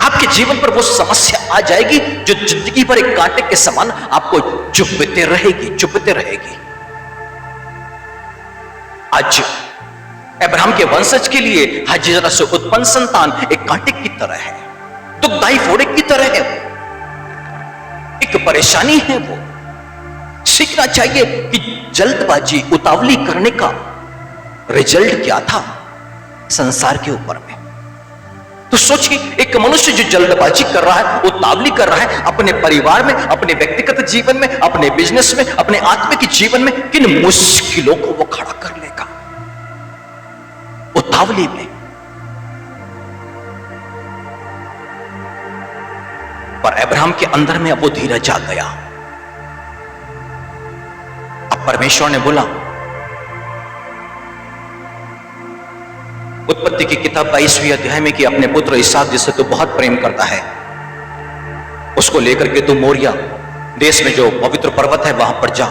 आपके जीवन पर वो समस्या आ जाएगी जो जिंदगी भर एक कांटे के समान आपको चुभते रहेगी। आज अब्राहम के वंशज के लिए हाजिरा से उत्पन्न संतान एक कांटे की तरह है, दुखदाई फोड़े की तरह है, एक परेशानी है। वो सीखना चाहिए कि जल्दबाजी उतावली करने का रिजल्ट क्या था संसार के ऊपर में। तो सोचिए, एक मनुष्य जो जल्दबाजी कर रहा है, उतावली कर रहा है अपने परिवार में, अपने व्यक्तिगत जीवन में, अपने बिजनेस में, अपने आत्मिक जीवन में, किन मुश्किलों को वो खड़ा कर लेगा उतावली में। पर अब्राहम के अंदर में अब वो धीरज आ गया। अब परमेश्वर ने बोला, उत्पत्ति की किताब 22वें अध्याय में कि अपने पुत्र इसहाक जिससे तू बहुत प्रेम करता है उसको लेकर के तू मोरिया देश में जो पवित्र पर्वत है वहां पर जा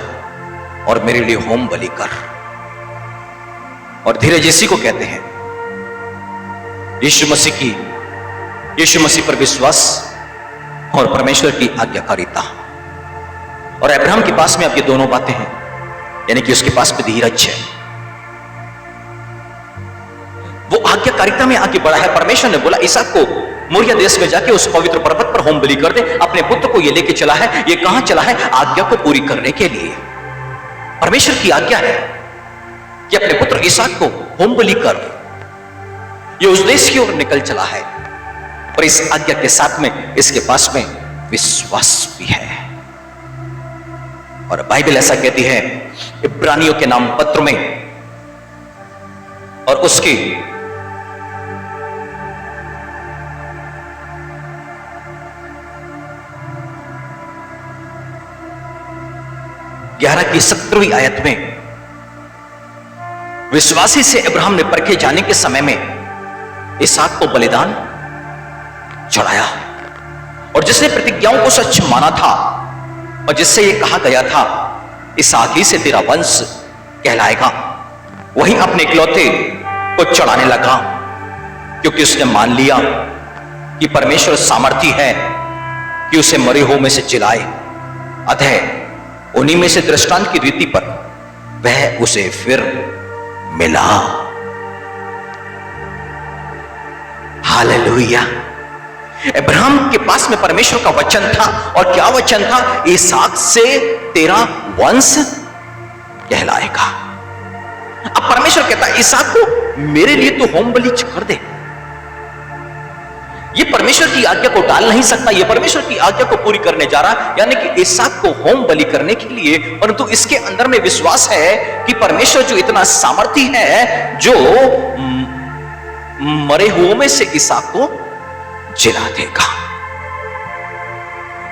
और मेरे लिए होम बलि कर। और धीरज इसी को कहते हैं, यीशु मसीह पर विश्वास और परमेश्वर की आज्ञाकारिता। और अब्राहम के पास में अब ये दोनों बातें हैं, यानी कि उसके पास में धीरज है, वो आज्ञाकारिता में आगे बढ़ा है। परमेश्वर ने बोला इसहाक को मोरिया देश में जाके उस पवित्र पर्वत पर होम बलि कर दे। अपने पुत्र को ये लेके चला है। ये कहां चला है? आज्ञा को पूरी करने के लिए। परमेश्वर की आज्ञा है कि अपने पुत्र इसहाक को होम बलि कर। ये उस देश की ओर निकल चला है, और इस आज्ञा के साथ में इसके पास में विश्वास भी है। और बाइबल ऐसा कहती है इब्रानियों के नाम पत्र में और उसकी 11 की 17वीं आयत में, विश्वासी से अब्राहम ने परखे जाने के समय में इसहाक को बलिदान चढ़ाया, और जिसने प्रतिज्ञाओं को सच माना था और जिससे यह कहा गया था इसहाक ही से तेरा वंश कहलाएगा, वही अपने इकलौते को चढ़ाने लगा, क्योंकि उसने मान लिया कि परमेश्वर सामर्थी है कि उसे मरे हुओं में से जिलाए। अतः उन्हीं में से दृष्टांत की रीति पर वह उसे फिर मिला। हालेलुया। अब्राहम के पास में परमेश्वर का वचन था, और क्या वचन था? इसहाक से तेरा वंश कहलाएगा। अब परमेश्वर कहता है इसहाक को मेरे लिए तो होम बलि कर दे। ये परमेश्वर की आज्ञा को टाल नहीं सकता, ये परमेश्वर की आज्ञा को पूरी करने जा रहा, यानी कि इसहाक को होम बलि करने के लिए। परंतु इसके अंदर में विश्वास है कि परमेश्वर जो इतना सामर्थी है, जो मरे हुओं में से इसहाक को जिला देगा।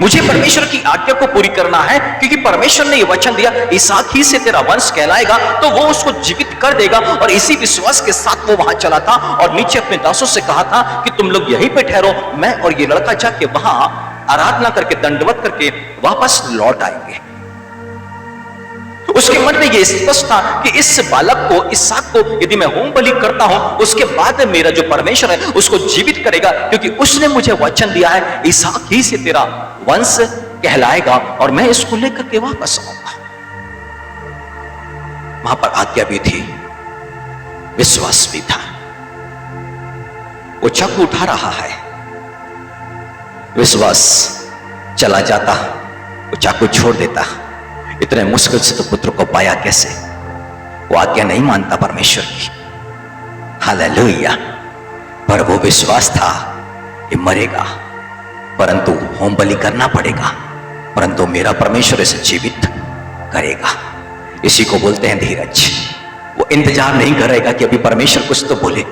मुझे परमेश्वर की आज्ञा को पूरी करना है, क्योंकि परमेश्वर ने यह वचन दिया इसहाक ही से तेरा वंश कहलाएगा, तो वो उसको जीवित कर देगा। और इसी विश्वास के साथ वो वहां चला था और नीचे अपने दासों से कहा था कि तुम लोग यहीं पे ठहरो, मैं और ये लड़का जाके वहां आराधना करके दंडवत करके वापस लौट आएंगे। उसके मन में यह स्पष्ट था कि इस बालक को, इसहाक को यदि मैं होम बलि करता हूं, उसके बाद मेरा जो परमेश्वर है उसको जीवित करेगा, क्योंकि उसने मुझे वचन दिया है इसहाक ही से तेरा वंश कहलाएगा और मैं इसको लेकर के वापस आऊंगा। वहां पर आज्ञा भी थी, विश्वास भी था। वो चाकू उठा रहा है, विश्वास चला जाता, वो चाकू छोड़ देता। इतने मुश्किल से तो पुत्र को पाया कैसे? वो आज्ञा नहीं मानता परमेश्वर की। हालेलुया। पर वो विश्वास था कि मरेगा, परंतु होम बलि करना पड़ेगा, परंतु मेरा परमेश्वर इसे जीवित करेगा। इसी को बोलते हैं धीरज। वो इंतजार नहीं करेगा कि अभी परमेश्वर कुछ तो बोले,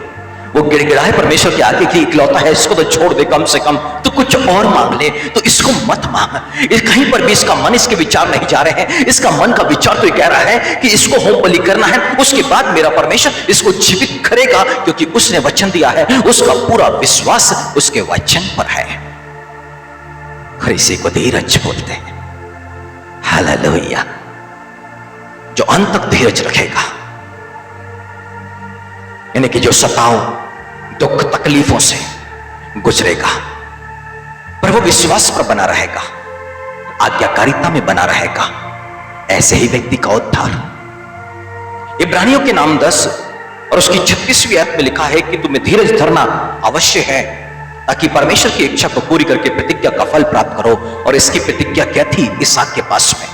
वो गिड़गिड़ाए परमेश्वर के आगे कि इकलौता है, इसको तो छोड़ दे, कम से कम तो कुछ और मांग ले, तो इसको मत मांग। कहीं पर भी इसका मन, इसके विचार नहीं जा रहे हैं। इसका मन का विचार तो ये कह रहा है कि इसको होम बलि करना है, उसके बाद मेरा परमेश्वर इसको जीवित करेगा, क्योंकि उसने वचन दिया है। उसका पूरा विश्वास उसके वचन पर है। और इसी को धीरज बोलते हैं। हालेलुया। जो अंत तक धीरज रखेगा, यानी कि जो सताओ, दुख, तकलीफों से गुजरेगा, पर वो विश्वास पर बना रहेगा, आज्ञाकारिता में बना रहेगा, ऐसे ही व्यक्ति का उद्धार। इब्रानियों के नाम 10 और उसकी 36वीं आयत में लिखा है कि तुम्हें धीरज धरना अवश्य है, ताकि परमेश्वर की इच्छा को पूरी करके प्रतिज्ञा का फल प्राप्त करो। और इसकी प्रतिज्ञा क्या थी? इसहाक के पास में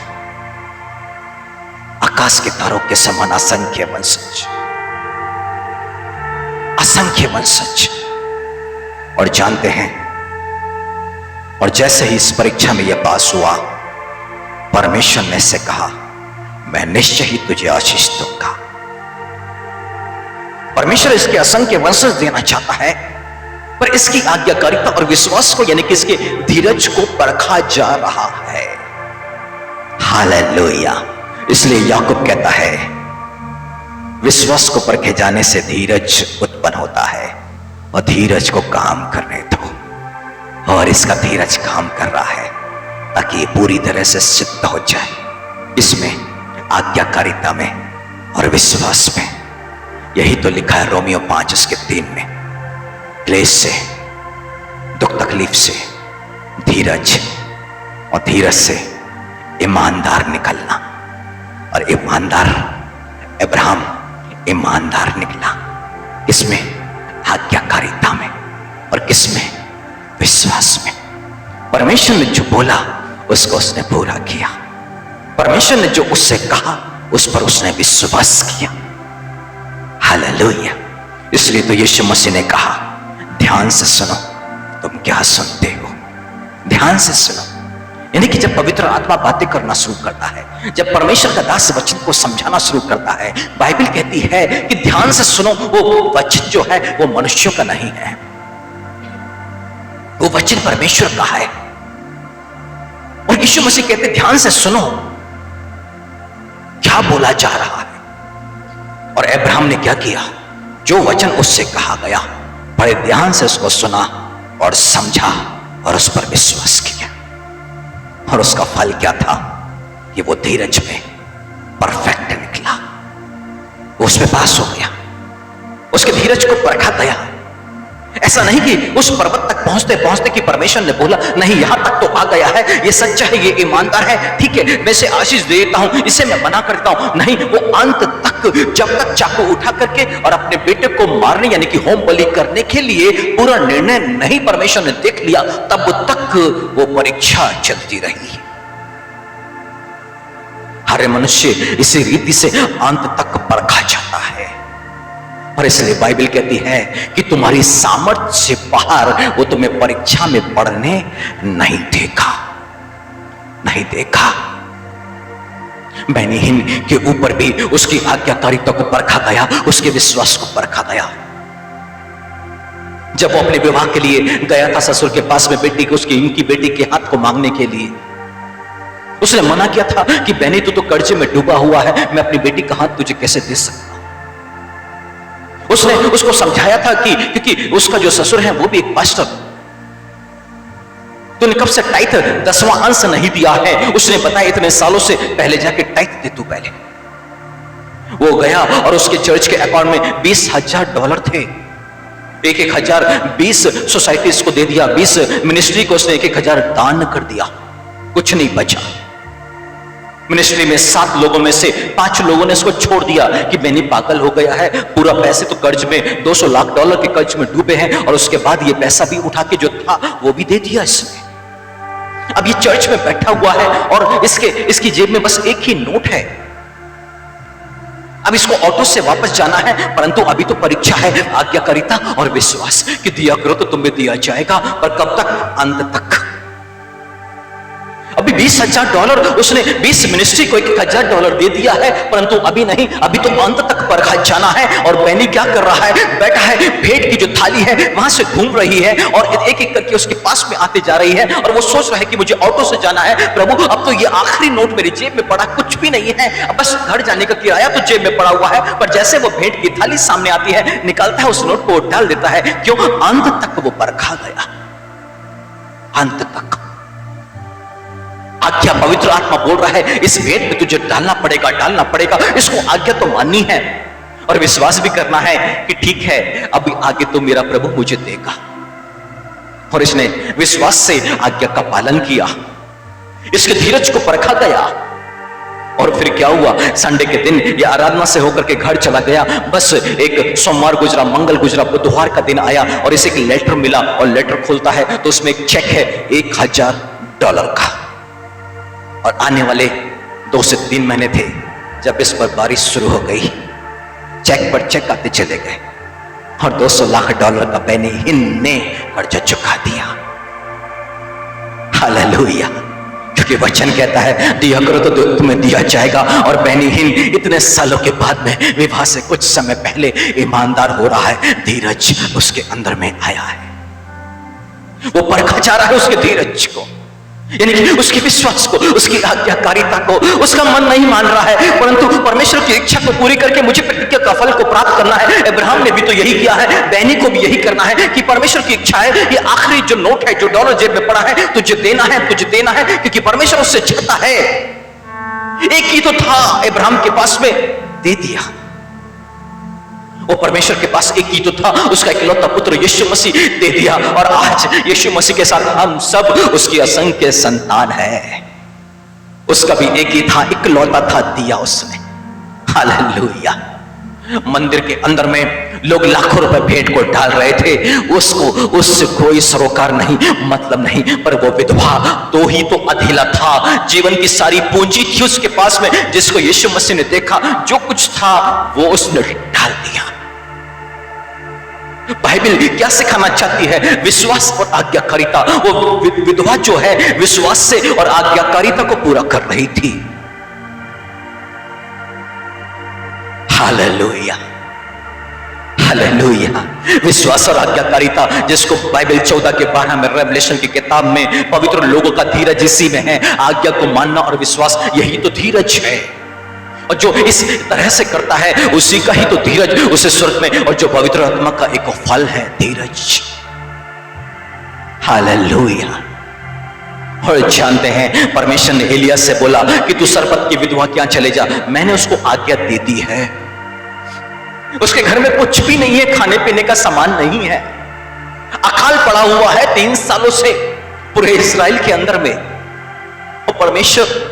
आकाश के तारों के समान असंख्य वंशज, असंख्य वंशज। और जानते हैं, और जैसे ही इस परीक्षा में यह पास हुआ, परमेश्वर ने से कहा मैं निश्चय ही तुझे आशीष दूंगा। परमेश्वर इसके असंख्य वंशज देना चाहता है, पर इसकी आज्ञाकारिता और विश्वास को, यानी कि इसके धीरज को परखा जा रहा है। हालेलुया। इसलिए याकूब कहता है विश्वास को परखे जाने से धीरज उत्पन्न होता है, और धीरज को काम करने दो। और इसका धीरज काम कर रहा है ताकि ये पूरी तरह से सिद्ध हो जाए इसमें, आज्ञाकारिता में और विश्वास में। यही तो लिखा है रोमियो 5:3 में, क्लेश से, दुख तकलीफ से धीरज, और धीरज से ईमानदार निकलना। और ईमानदार अब्राहम ईमानदार निकला, किसमें? आज्ञाकारिता में। और किसमें? विश्वास में। परमेश्वर ने जो बोला उसको उसने पूरा किया। परमेश्वर ने जो उससे कहा उस पर उसने विश्वास किया। हालेलुया। इसलिए तो यीशु मसीह ने कहा ध्यान से सुनो, तुम क्या सुनते हो? ध्यान से सुनो। यानी कि जब पवित्र आत्मा बातें करना शुरू करता है, जब परमेश्वर का दास वचन को समझाना शुरू करता है, बाइबल कहती है कि ध्यान से सुनो। वो वचन जो है वो मनुष्यों का नहीं है, वो वचन परमेश्वर का है। और यीशु मसीह कहते ध्यान से सुनो क्या बोला जा रहा है। और अब्राहम ने क्या किया? जो वचन उससे कहा गया बड़े ध्यान से उसको सुना और समझा और उस पर विश्वास किया। और उसका फल क्या था? कि वो धीरज में परफेक्ट निकला, वो उसमें पास हो गया, उसके धीरज को परखा गया। ऐसा नहीं कि उस पर्वत तक पहुंचते पहुंचते कि परमेश्वर ने बोला नहीं यहां तक तो आ गया है, ये सच्चा है, ये ईमानदार है, ठीक है मैं इसे आशीष दे देता हूं, इसे मैं मना करता हूं। नहीं, वो अंत तक, जब तक चाकू उठा करके और अपने बेटे को मारने यानी कि होम बलि करने के लिए पूरा निर्णय नहीं परमेश्वर ने देख लिया, तब तक वो परीक्षा चलती रही। हर मनुष्य इसी रीति से अंत तक परखा जाता चाहता है। और इसलिए बाइबल कहती है कि तुम्हारी सामर्थ्य से बाहर वो तुम्हें परीक्षा में पढ़ने नहीं देगा, नहीं देगा। बेनीहीन के ऊपर भी उसकी आज्ञाकारिता को परखा गया, उसके विश्वास को परखा गया। जब वो अपने विवाह के लिए गया था ससुर के पास में बेटी को, उसकी इनकी बेटी के हाथ को मांगने के लिए, उसने मना किया था कि बेनी तू तो कर्जे में डूबा हुआ है, मैं अपनी बेटी का हाथ तुझे कैसे दे सकता हूं। उसने उसको समझाया था कि क्योंकि उसका जो ससुर है वो भी एक पास्टर, तूने कब से टाइथ 10वां अंश नहीं दिया है। उसने बताया इतने सालों से, पहले जाके टाइथ दे तू पहले। वो गया और उसके चर्च के अकाउंट में $20,000 थे। 1,000 20 सोसाइटीज को दे दिया, 20 मिनिस्ट्री को उसने 1,000 दान कर दिया, कुछ नहीं बचा। मिनिस्ट्री में 7 लोगों में से 5 लोगों ने इसको छोड़ दिया कि बेनी पागल हो गया है, पूरा पैसे तो कर्ज में $200 लाख के कर्ज में डूबे हैं, और उसके बाद ये पैसा भी उठा के जो था वो भी दे दिया इसने। अब ये चर्च में बैठा हुआ है और इसकी जेब में बस एक ही नोट है। अब इसको ऑटो से वापस जाना है, परंतु अभी तो परीक्षा है आज्ञाकारिता और विश्वास कि दिया करो तो तुम्हें दिया जाएगा, पर कब तक? अंत तक। अभी $20,000 उसने 20 मिनिस्ट्री को $1,000 दे दिया है, परंतु अभी नहीं, अभी तो अंत तक परखा जाना है। और बेनी क्या कर रहा है? बैठा है, भेंट की जो थाली है वहां से घूम रही है और एक एक करके उसके पास में आते जा रही है, और वो सोच रहा है कि मुझे ऑटो से जाना है, प्रभु अब तो ये आखिरी नोट मेरी जेब में पड़ा, कुछ भी नहीं है, अब बस घर जाने का किराया तो जेब में पड़ा हुआ है। पर जैसे वो भेंट की थाली सामने आती है, निकालता है उस नोट को डाल देता है। क्यों? अंत तक वो परखा गया, अंत तक। आज्ञा पवित्र आत्मा बोल रहा है इस भेंट में तुझे डालना पड़ेगा, डालना पड़ेगा, इसको आज्ञा तो माननी है और विश्वास भी करना है कि ठीक है अभी आगे तो मेरा प्रभु मुझे देगा। और इसने विश्वास से आज्ञा का पालन किया, इसके धीरज को परखा गया। और फिर क्या हुआ? संडे के दिन यह आराधना से होकर के घर चला गया। बस एक सोमवार गुजरा, मंगल गुजरा, बुधवार का दिन आया और इसे एक लेटर मिला, और लेटर खोलता है तो उसमें एक चेक है $1,000 का। और आने वाले 2 से 3 महीने थे जब इस पर बारिश शुरू हो गई, चेक पर चेक आते चले गए और $200 लाख का बेनीहीन ने कर्जा चुका दिया। हालेलुया! क्योंकि वचन कहता है दिया करो तो तुम्हें दिया जाएगा। और बेनीहीन इतने सालों के बाद में, विवाह से कुछ समय पहले, ईमानदार हो रहा है, धीरज उसके अंदर में आया है। वो परखा जा रहा है उसके धीरज को, यानी कि उसके विश्वास को, उसकी आज्ञाकारिता को। उसका मन नहीं मान रहा है, परंतु परमेश्वर की इच्छा को पूरी करके मुझे प्रतिज्ञा का फल को प्राप्त करना है। अब्राहम ने भी तो यही किया है, बेनी को भी यही करना है कि परमेश्वर की इच्छा है ये आखिरी जो नोट है, जो डॉलर जेब में पड़ा है, तुझे देना है, तुझे देना है, क्योंकि परमेश्वर उससे चाहता है। एक ही तो था अब्राहम के पास में, दे दिया। वो परमेश्वर के पास एक ही तो था, उसका इकलौता पुत्र यीशु मसीह, दे दिया। और आज यीशु मसीह के साथ हम सब उसकी असंख्य संतान है। उसका भी एक ही था, इकलौता था, दिया उसने। हालेलुया! मंदिर के अंदर में लोग लाखों रुपए भेंट को डाल रहे थे, उससे कोई सरोकार नहीं, मतलब नहीं। पर वो विधवा तो ही तो अधीला था, जीवन की सारी पूंजी थी उसके पास में, जिसको यीशु मसीह ने देखा, जो कुछ था वो उसने डाल दिया। बाइबल क्या सिखाना चाहती है? विश्वास और आज्ञाकारिता। वो विधवा जो है विश्वास से और आज्ञाकारिता को पूरा कर रही थी। हालेलुया! हालेलुया! विश्वास और आज्ञाकारिता, जिसको बाइबल 14 के 12 में, रेवलेशन की किताब में, पवित्र लोगों का धीरज इसी में है। आज्ञा को मानना और विश्वास, यही तो धीरज है। और जो इस तरह से करता है उसी का ही तो धीरज उसे स्वर्ग में, और जो पवित्र आत्मा का एक फल है धीरज। हालेलुया! और जानते हैं परमेश्वर ने एलिया से बोला कि तू सरपत की विधवा क्या चले जा, मैंने उसको आज्ञा दे दी है। उसके घर में कुछ भी नहीं है, खाने पीने का सामान नहीं है, अकाल पड़ा हुआ है 3 सालों से पूरे इस्राएल के अंदर में। और परमेश्वर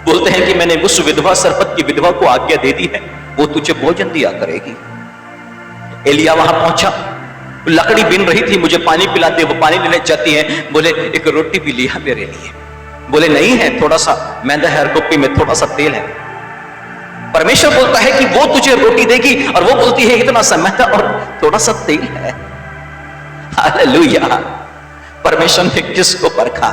बोलते हैं कि मैंने उस विधवा, सरपत की विधवा को आज्ञा दे दी है, वो तुझे भोजन दिया करेगी। एलिया वहां पहुंचा, लकड़ी बिन रही थी, मुझे पानी पिलाते, वो पानी लेने जाती है, बोले एक रोटी भी लिया मेरे लिए। बोले नहीं है, थोड़ा सा मैदा है, हर कुप्पी में थोड़ा सा तेल है। परमेश्वर बोलता है कि वो तुझे रोटी देगी और वो बोलती है इतना सा मैदा और थोड़ा सा तेल है। हालेलुया। परमेश्वर ने किसको परखा?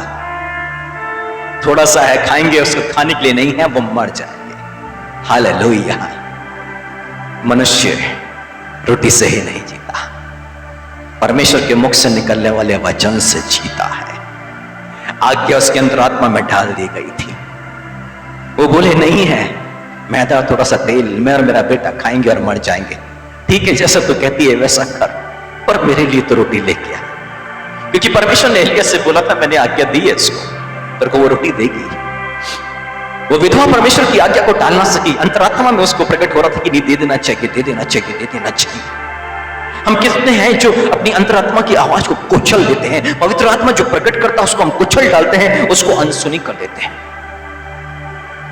थोड़ा सा है, खाएंगे, उसको खाने के लिए नहीं है, वो मर जाएंगे। हालेलुया। मनुष्य रोटी से ही नहीं जीता, परमेश्वर के मुख से निकलने वाले वचन से जीता है। आज्ञा उसके अंतरात्मा में डाल दी गई थी। वो बोले नहीं है मैदा थोड़ा सा तेल, मैं और मेरा बेटा खाएंगे और मर जाएंगे। ठीक है, जैसा तू कहती है वैसा कर, पर मेरे लिए तो रोटी लेके आ। क्योंकि परमेश्वर ने एलिया से बोला था, मैंने आज्ञा दी है इसको, तेरे को वो रोटी देगी। वो विधवा परमेश्वर की आज्ञा को टाल ना सकी। अंतरात्मा में उसको प्रकट हो रहा था कि नहीं, दे देना चाहिए, दे देना चाहिए, दे देना चाहिए। हम कितने हैं जो अपनी अंतरात्मा की आवाज को कुचल देते हैं। पवित्र आत्मा जो प्रकट करता है उसको हम कुचल डालते हैं, उसको अनसुनी कर देते हैं।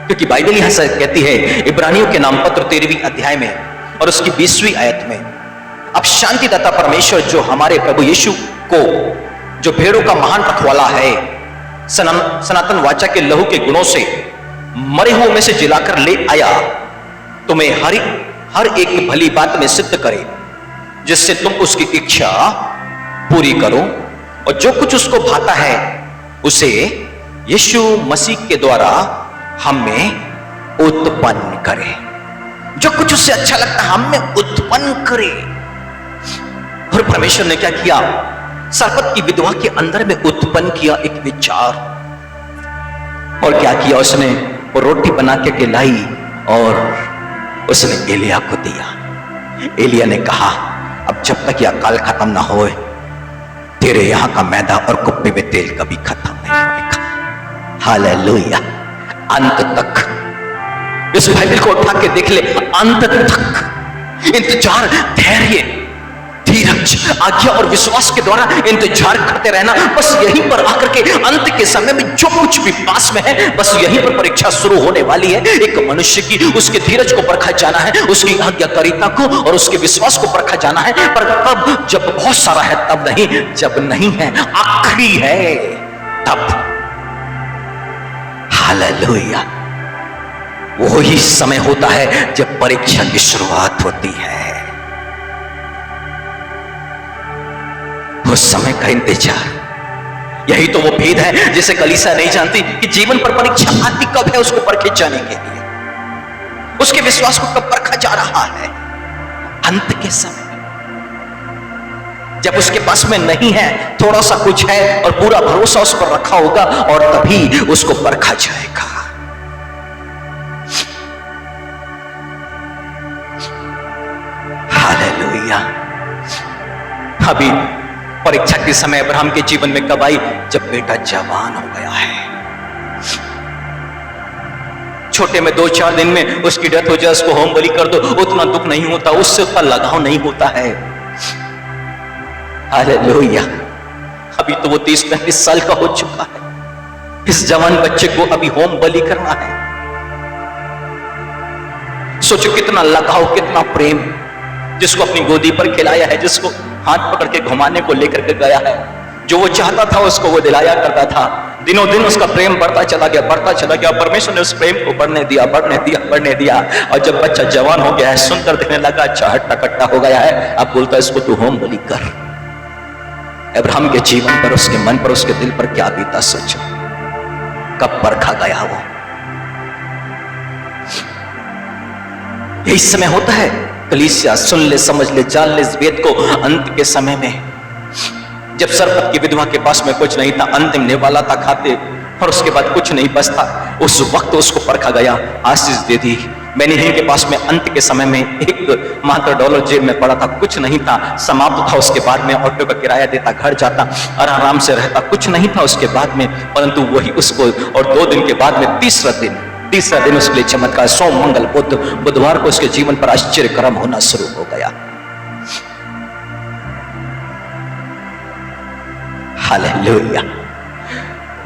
क्योंकि बाइबल यहां से कहती है इब्रानियों के नाम पत्र 13वीं अध्याय में और उसकी 20वीं आयत में, अब शांतिदाता परमेश्वर जो हमारे प्रभु यीशु को, जो भेड़ों का महान रखवाला है, सनातन वाचा के लहू के गुणों से मरे हुए में से जिलाकर ले आया, तुम्हें हर एक भली बात में सिद्ध करे, जिससे तुम उसकी इच्छा पूरी करो और जो कुछ उसको भाता है उसे यीशु मसीह के द्वारा हम में उत्पन्न करे। जो कुछ उससे अच्छा लगता है हम में उत्पन्न करे। और परमेश्वर ने क्या किया? सरपत की विधवा के अंदर में उत्पन्न किया एक विचार। और क्या किया उसने? वो रोटी बना के लाई और उसने एलिया को दिया। एलिया ने कहा, अब जब तक यह अकाल खत्म ना हो, तेरे यहां का मैदा और कुप्पे में तेल कभी खत्म नहीं होगा। हालेलुया। अंत तक इस बाइबल को उठा के देख ले, अंत तक इंतजार, धैर्य, धीरज, आज्ञा और विश्वास के द्वारा इंतजार करते रहना। बस यहीं पर आकर के अंत के समय में जो कुछ भी पास में है, बस यहीं पर परीक्षा शुरू होने वाली है एक मनुष्य की। उसके धीरज को परखा जाना है, उसकी आज्ञाकारिता को और उसके विश्वास को परखा जाना है। पर तब जब बहुत सारा है तब नहीं, जब नहीं है, आखिरी है तब। हालेलुया। वही समय होता है जब परीक्षा की शुरुआत होती है। उस समय का इंतजार, यही तो वो भेद है जिसे कलीसिया नहीं जानती कि जीवन पर परीक्षा आती कब है उसको परखे जाने के लिए। उसके विश्वास को कब परखा जा रहा है? अंत के समय में, जब उसके पास में नहीं है, थोड़ा सा कुछ है और पूरा भरोसा उस पर रखा होगा, और तभी उसको परखा जाएगा। हालेलुया। अभी परीक्षा के समय अब्राहम के जीवन में कब आई? जब बेटा जवान हो गया है। छोटे में 2-4 दिन में उसकी डेथ हो जाए, उसको होम बलि कर दो, उतना दुख नहीं होता, उससे उतना लगाव नहीं होता है। हालेलुया। अभी तो वो 30-35 साल का हो चुका है। इस जवान बच्चे को अभी होम बलि करना है। सोचो कितना लगाव, कितना प्रेम, जिसको अपनी गोदी पर खिलाया है, जिसको हाथ पकड़ के घुमाने को लेकर के गया है, जो वो चाहता था उसको वो दिलाया करता था। दिनों दिन उसका प्रेम बढ़ता चला गया, बढ़ता चला गया। परमेश्वर ने उस प्रेम को बढ़ने दिया, बढ़ने दिया, बढ़ने दिया। और जब बच्चा जवान हो गया है, सुंदर दिखने लगा, अच्छा हट्टा कट्टा हो गया है, अब बोलता है इसको तू होम बलि कर। अब्राहम के जीवन पर, उसके मन पर, उसके दिल पर क्या बीता सोचो। कब परखा गया वो। यही समय होता है। कलीसिया सुन ले, समझ ले, जान ले इस वेद को। अंत के समय में जब सरपत की विधवा के पास में कुछ नहीं था, अंतिम निवाला था खाते, और उसके बाद कुछ नहीं बचता, उस वक्त उसको परखा गया, आशीष दे दी। बेनिहीन के पास में अंत के समय में एक मात्र $1 जेब में पड़ा था, कुछ नहीं था, समाप्त था। उसके बाद में ऑटो का किराया देता, घर जाता और आराम से रहता, कुछ नहीं था उसके बाद में। परंतु वही उसको, और 2 दिन के बाद में तीसरा दिन उसके लिए चमत्कार। सोम, मंगल, बुध, बुधवार को उसके जीवन पर आश्चर्य कर्म होना शुरू हो गया। हालेलुया।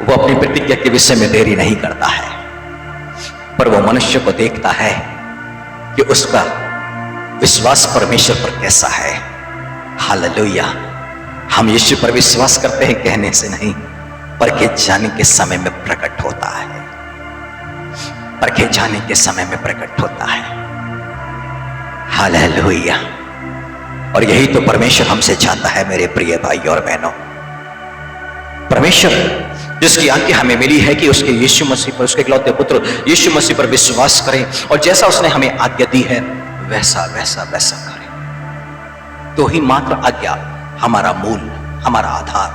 वो अपनी प्रतिज्ञा के विषय में देरी नहीं करता है, पर वो मनुष्य को देखता है कि उसका विश्वास परमेश्वर पर कैसा है। हालेलुया। हम यीशु पर विश्वास करते हैं कहने से नहीं, पर के जाने के समय में प्रकट होता है। परखे जाने के समय में प्रकट होता है। हालेलुया। और यही तो परमेश्वर हमसे चाहता है मेरे प्रिय भाई और बहनों। परमेश्वर जिसकी आज्ञा हमें मिली है कि उसके यीशु मसीह पर, उसके इकलौते पुत्र यीशु मसीह पर विश्वास करें और जैसा उसने हमें आज्ञा दी है वैसा वैसा वैसा करें। तो ही मात्र आज्ञा हमारा मूल, हमारा आधार,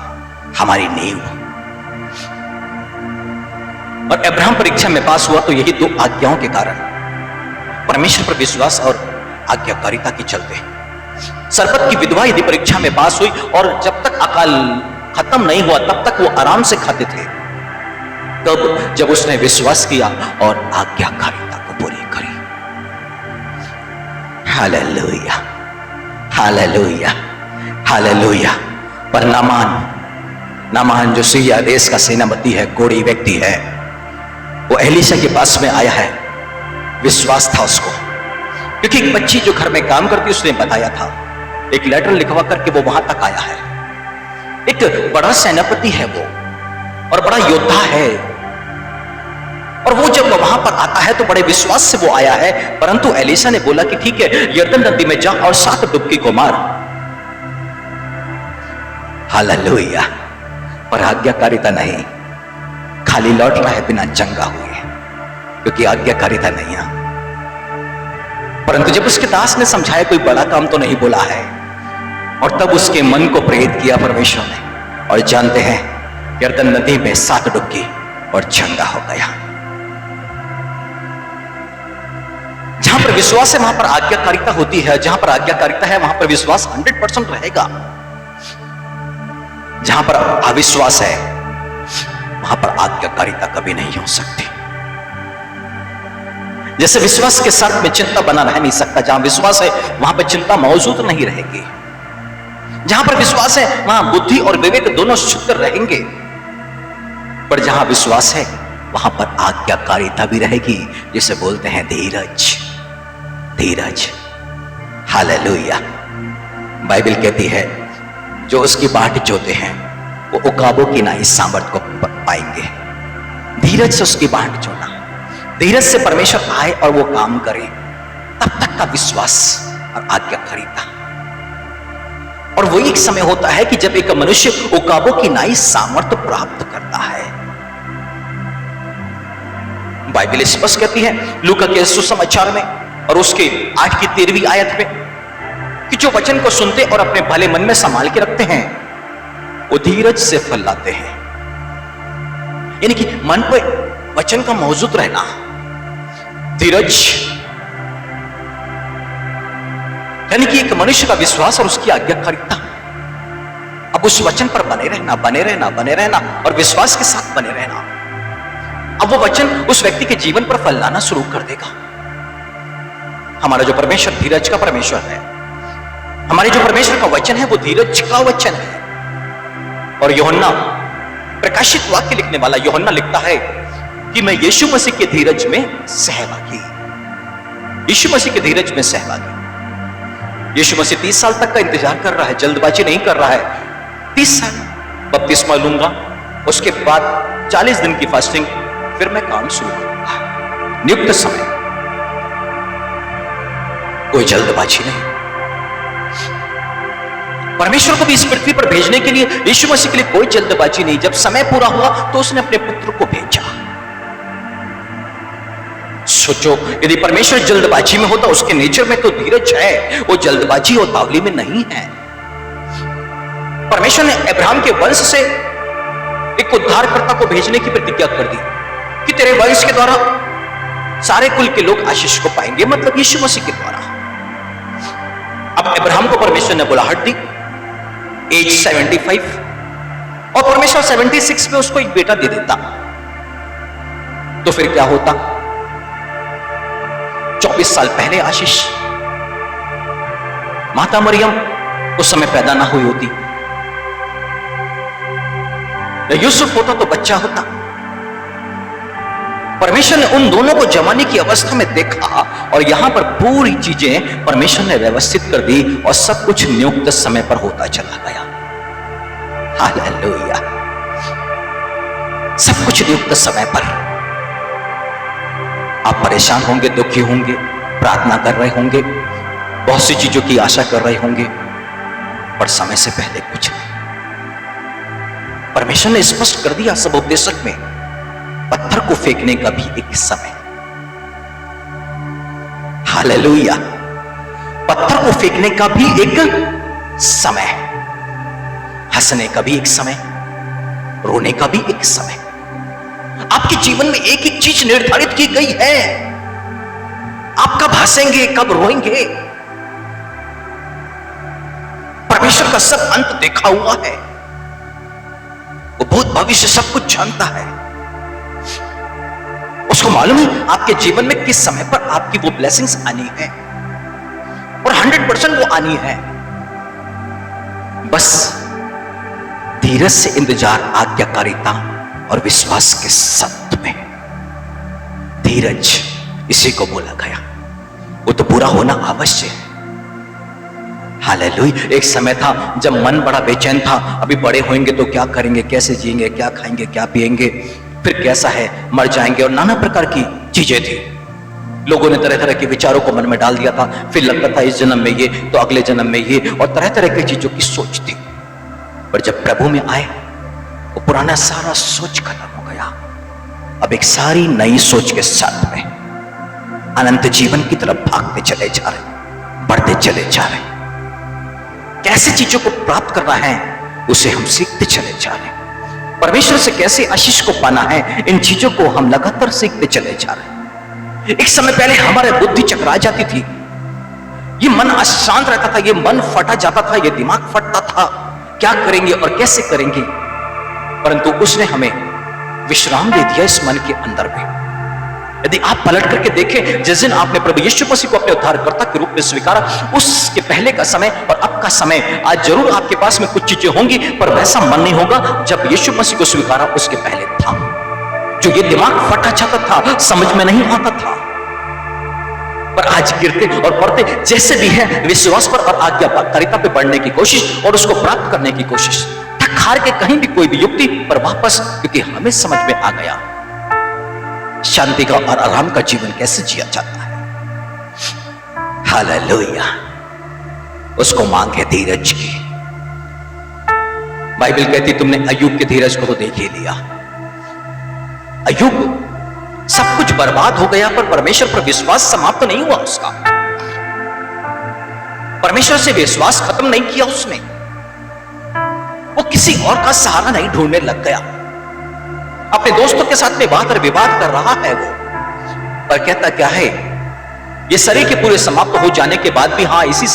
हमारी नींव। और अब्राहम परीक्षा में पास हुआ तो यही 2 आज्ञाओं के कारण, परमेश्वर पर विश्वास और आज्ञाकारिता के चलते। सरपत की विधवा यदि परीक्षा में पास हुई और जब तक अकाल खत्म नहीं हुआ तब तक वो आराम से खाते थे, तब जब उसने विश्वास किया और आज्ञाकारिता को पूरी करी। Hallelujah, hallelujah, hallelujah. पर नामान जो सीरिया देश का सेनापति है, कोढ़ी व्यक्ति है, वो एलीशा के पास में आया है। विश्वास था उसको, क्योंकि एक बच्ची जो घर में काम करती उसने बताया था, एक लेटर लिखवा करके वो वहां तक आया है। एक बड़ा सेनापति है वो और बड़ा योद्धा है, और वो जब वहां पर आता है तो बड़े विश्वास से वो आया है। परंतु एलीशा ने बोला कि ठीक है, यरदन नदी में जा और 7 डुबकी को मार। हालेलुया। पर आज्ञाकारिता नहीं, खाली लौट रहा है बिना चंगा हुए, क्योंकि आज्ञाकारिता नहीं है। परंतु जब उसके दास ने समझाया कोई बड़ा काम तो नहीं बोला है, और तब उसके मन को प्रेरित किया परमेश्वर ने, और जानते हैं यरदन नदी में 7 डुबकी और चंगा हो गया। जहां पर विश्वास है वहां पर आज्ञाकारिता होती है, जहां पर आज्ञाकारिता है वहां पर विश्वास 100% रहेगा। जहां पर अविश्वास है वहां पर आज्ञाकारिता कभी नहीं हो सकती। जैसे विश्वास के साथ में चिंता बना रह नहीं सकता, जहां विश्वास है वहां पर चिंता मौजूद नहीं रहेगी। जहां पर विश्वास है वहां बुद्धि और विवेक दोनों शुद्ध रहेंगे। पर जहां विश्वास है वहां पर आज्ञाकारिता भी रहेगी, जिसे बोलते हैं धीरज। धीरज। हालेलुया। बाइबल कहती है जो उसकी बाट जोते हैं वो उकाबों की नाई सामर्थ को पाएंगे। धीरज से उसकी बाट जोना, धीरज से परमेश्वर आए और वो काम करे, तब तक का विश्वास और आज्ञाकारिता। और वही एक समय होता है कि जब एक मनुष्य उकाबों की नाई सामर्थ्य प्राप्त करता है। बाइबल स्पष्ट कहती है लूका के सुसमाचार में और उसके 8 की 13वीं आयत में कि जो वचन को सुनते और अपने भले मन में संभाल के रखते हैं वो धीरज से फल लाते हैं। यानी कि मन पे वचन का मौजूद रहना, धीरज, यानी कि एक मनुष्य का विश्वास और उसकी आज्ञाकारिता। अब उस वचन पर बने रहना, बने रहना, बने रहना और विश्वास के साथ बने रहना। अब वो वचन उस व्यक्ति के जीवन पर फल लाना शुरू कर देगा। हमारा जो परमेश्वर धीरज का परमेश्वर है, हमारे जो परमेश्वर का वचन है वो धीरज का वचन है। और यूहन्ना प्रकाशित वाक्य लिखने वाला यूहन्ना लिखता है कि मैं यीशु मसीह के धीरज में सहभागी, यीशु मसीह के धीरज में सहभागी। यीशु मसीह 30 साल तक का इंतजार कर रहा है, जल्दबाजी नहीं कर रहा है। 30 साल बपतिस्मा लूंगा, उसके बाद 40 दिन की फास्टिंग, फिर मैं काम शुरू करूंगा। नियुक्त समय, कोई जल्दबाजी नहीं। परमेश्वर को भी इस पृथ्वी पर भेजने के लिए, यीशु मसीह के लिए कोई जल्दबाजी नहीं। जब समय पूरा हुआ तो उसने अपने पुत्र को भेजा। सोचो, यदि परमेश्वर जल्दबाजी में होता, उसके नेचर में तो धीरज है, वो जल्दबाजी और बावली में नहीं है। परमेश्वर ने अब्राहम के वंश से एक उद्धारकर्ता को भेजने की प्रतिज्ञा कर दी कि तेरे वंश के द्वारा सारे कुल के लोग आशीष को पाएंगे, मतलब यीशु मसीह के द्वारा। अब अब्राहम को परमेश्वर ने बुलाहट दी, एज 75, और परमेश्वर 76 में उसको एक बेटा दे देता, तो फिर क्या होता? 24 साल पहले आशीष। माता मरियम उस समय पैदा ना हुई होती, यूसुफ होता तो बच्चा होता। परमेश्वर ने उन दोनों को जमाने की अवस्था में देखा और यहां पर पूरी चीजें परमेश्वर ने व्यवस्थित कर दी और सब कुछ नियुक्त समय पर होता चला गया। हालेलुया। सब कुछ नियुक्त समय पर। आप परेशान होंगे, दुखी होंगे, प्रार्थना कर रहे होंगे, बहुत सी चीजों की आशा कर रहे होंगे, पर समय से पहले कुछ नहीं। परमेश्वर ने स्पष्ट कर दिया सब उपदेशक में, पत्थर को फेंकने का भी एक समय। हालेलुया। पत्थर को फेंकने का भी एक समय, हंसने का भी एक समय, रोने का भी एक समय। आपके जीवन में एक एक चीज निर्धारित की गई है। आप कब हंसेंगे, कब रोएंगे, परमेश्वर का सब अंत देखा हुआ है। वो भूत भविष्य सब कुछ जानता है। उसको मालूम है आपके जीवन में किस समय पर आपकी वो ब्लेसिंग्स आनी है, और 100% वो आनी है। बस धीरज से इंतजार, आज्ञाकारिता और विश्वास के साथ में। धीरज इसी को बोला गया, वो तो पूरा होना आवश्यक है। हालेलुया। एक समय था जब मन बड़ा बेचैन था, अभी बड़े होंगे तो क्या करेंगे, कैसे जिएंगे, क्या खाएंगे, क्या पिएंगे, फिर कैसा है, मर जाएंगे, और नाना प्रकार की चीजें थी। लोगों ने तरह तरह के विचारों को मन में डाल दिया था। फिर लगता था इस जन्म में ये, तो अगले जन्म में ये, और तरह तरह की चीजों की सोच थी। पर जब प्रभु में आए, वो पुराना सारा सोच खत्म हो गया। अब एक सारी नई सोच के साथ में अनंत जीवन की तरफ भागते चले जा रहे, बढ़ते चले जा रहे। कैसे चीजों को प्राप्त करना है उसे हम सीखते चले जा रहे हैं। परमेश्वर से कैसे आशीष को पाना है, इन चीजों को हम लगातार सीखते चले जा रहे हैं। एक समय पहले हमारे बुद्धि चकरा जाती थी, ये मन अशांत रहता था, ये मन फटा जाता था, ये दिमाग फटता था, क्या करेंगे और कैसे करेंगे। परंतु उसने हमें विश्राम दे दिया इस मन के अंदर में। यदि आप पलट करके देखें, जिस दिन आपने प्रभु यीशु मसीह को अपने उद्धारकर्ता के रूप में स्वीकारा, उसके पहले का समय और अब का समय, आज जरूर आपके पास में कुछ चीजें होंगी, पर वैसा मन नहीं होगा जब यीशु मसीह को स्वीकारा उसके पहले था। जो ये दिमाग फटा जाता था, समझ में नहीं आता था, पर आज गिरते और पढ़ते जैसे भी है, विश्वास पर और आज्ञाकारिता पे बढ़ने की कोशिश और उसको प्राप्त करने की कोशिश। थक हार के कहीं भी कोई भी युक्ति पर वापस, क्योंकि हमें समझ में आ गया शांति का और आराम का जीवन कैसे जिया जाता है। हालेलुया। उसको मांग है धीरज की। बाइबल कहती तुमने अय्यूब के धीरज को तो देख ही लिया। अय्यूब सब कुछ बर्बाद हो गया, पर परमेश्वर पर विश्वास समाप्त नहीं हुआ उसका। परमेश्वर से विश्वास खत्म नहीं किया उसने। वो किसी और का सहारा नहीं ढूंढने लग गया। अपने दोस्तों के साथ में वाद और विवाद कर रहा है वो, पर कहता क्या है, ये शरीर के पूरे समाप्त हो जाने के बाद भी, हाँ, इसी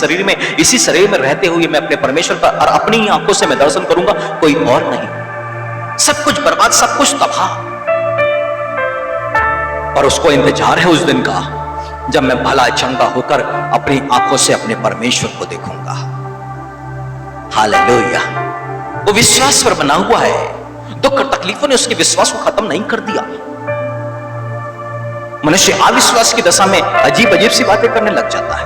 शरीर में रहते हुए मैं अपने परमेश्वर का और अपनी ही आंखों से मैं दर्शन करूंगा, कोई और नहीं। सब कुछ बर्बाद, सब कुछ तबाह, पर उसको इंतजार है उस दिन का जब मैं भला चंगा होकर अपनी आंखों से अपने परमेश्वर को देखूंगा। हालेलुया। वो विश्वास पर बना हुआ है। दुख और तकलीफों ने उसके विश्वास को खत्म नहीं कर दिया। मनुष्य अविश्वास की दशा में अजीब अजीब सी बातें करने लग जाता है।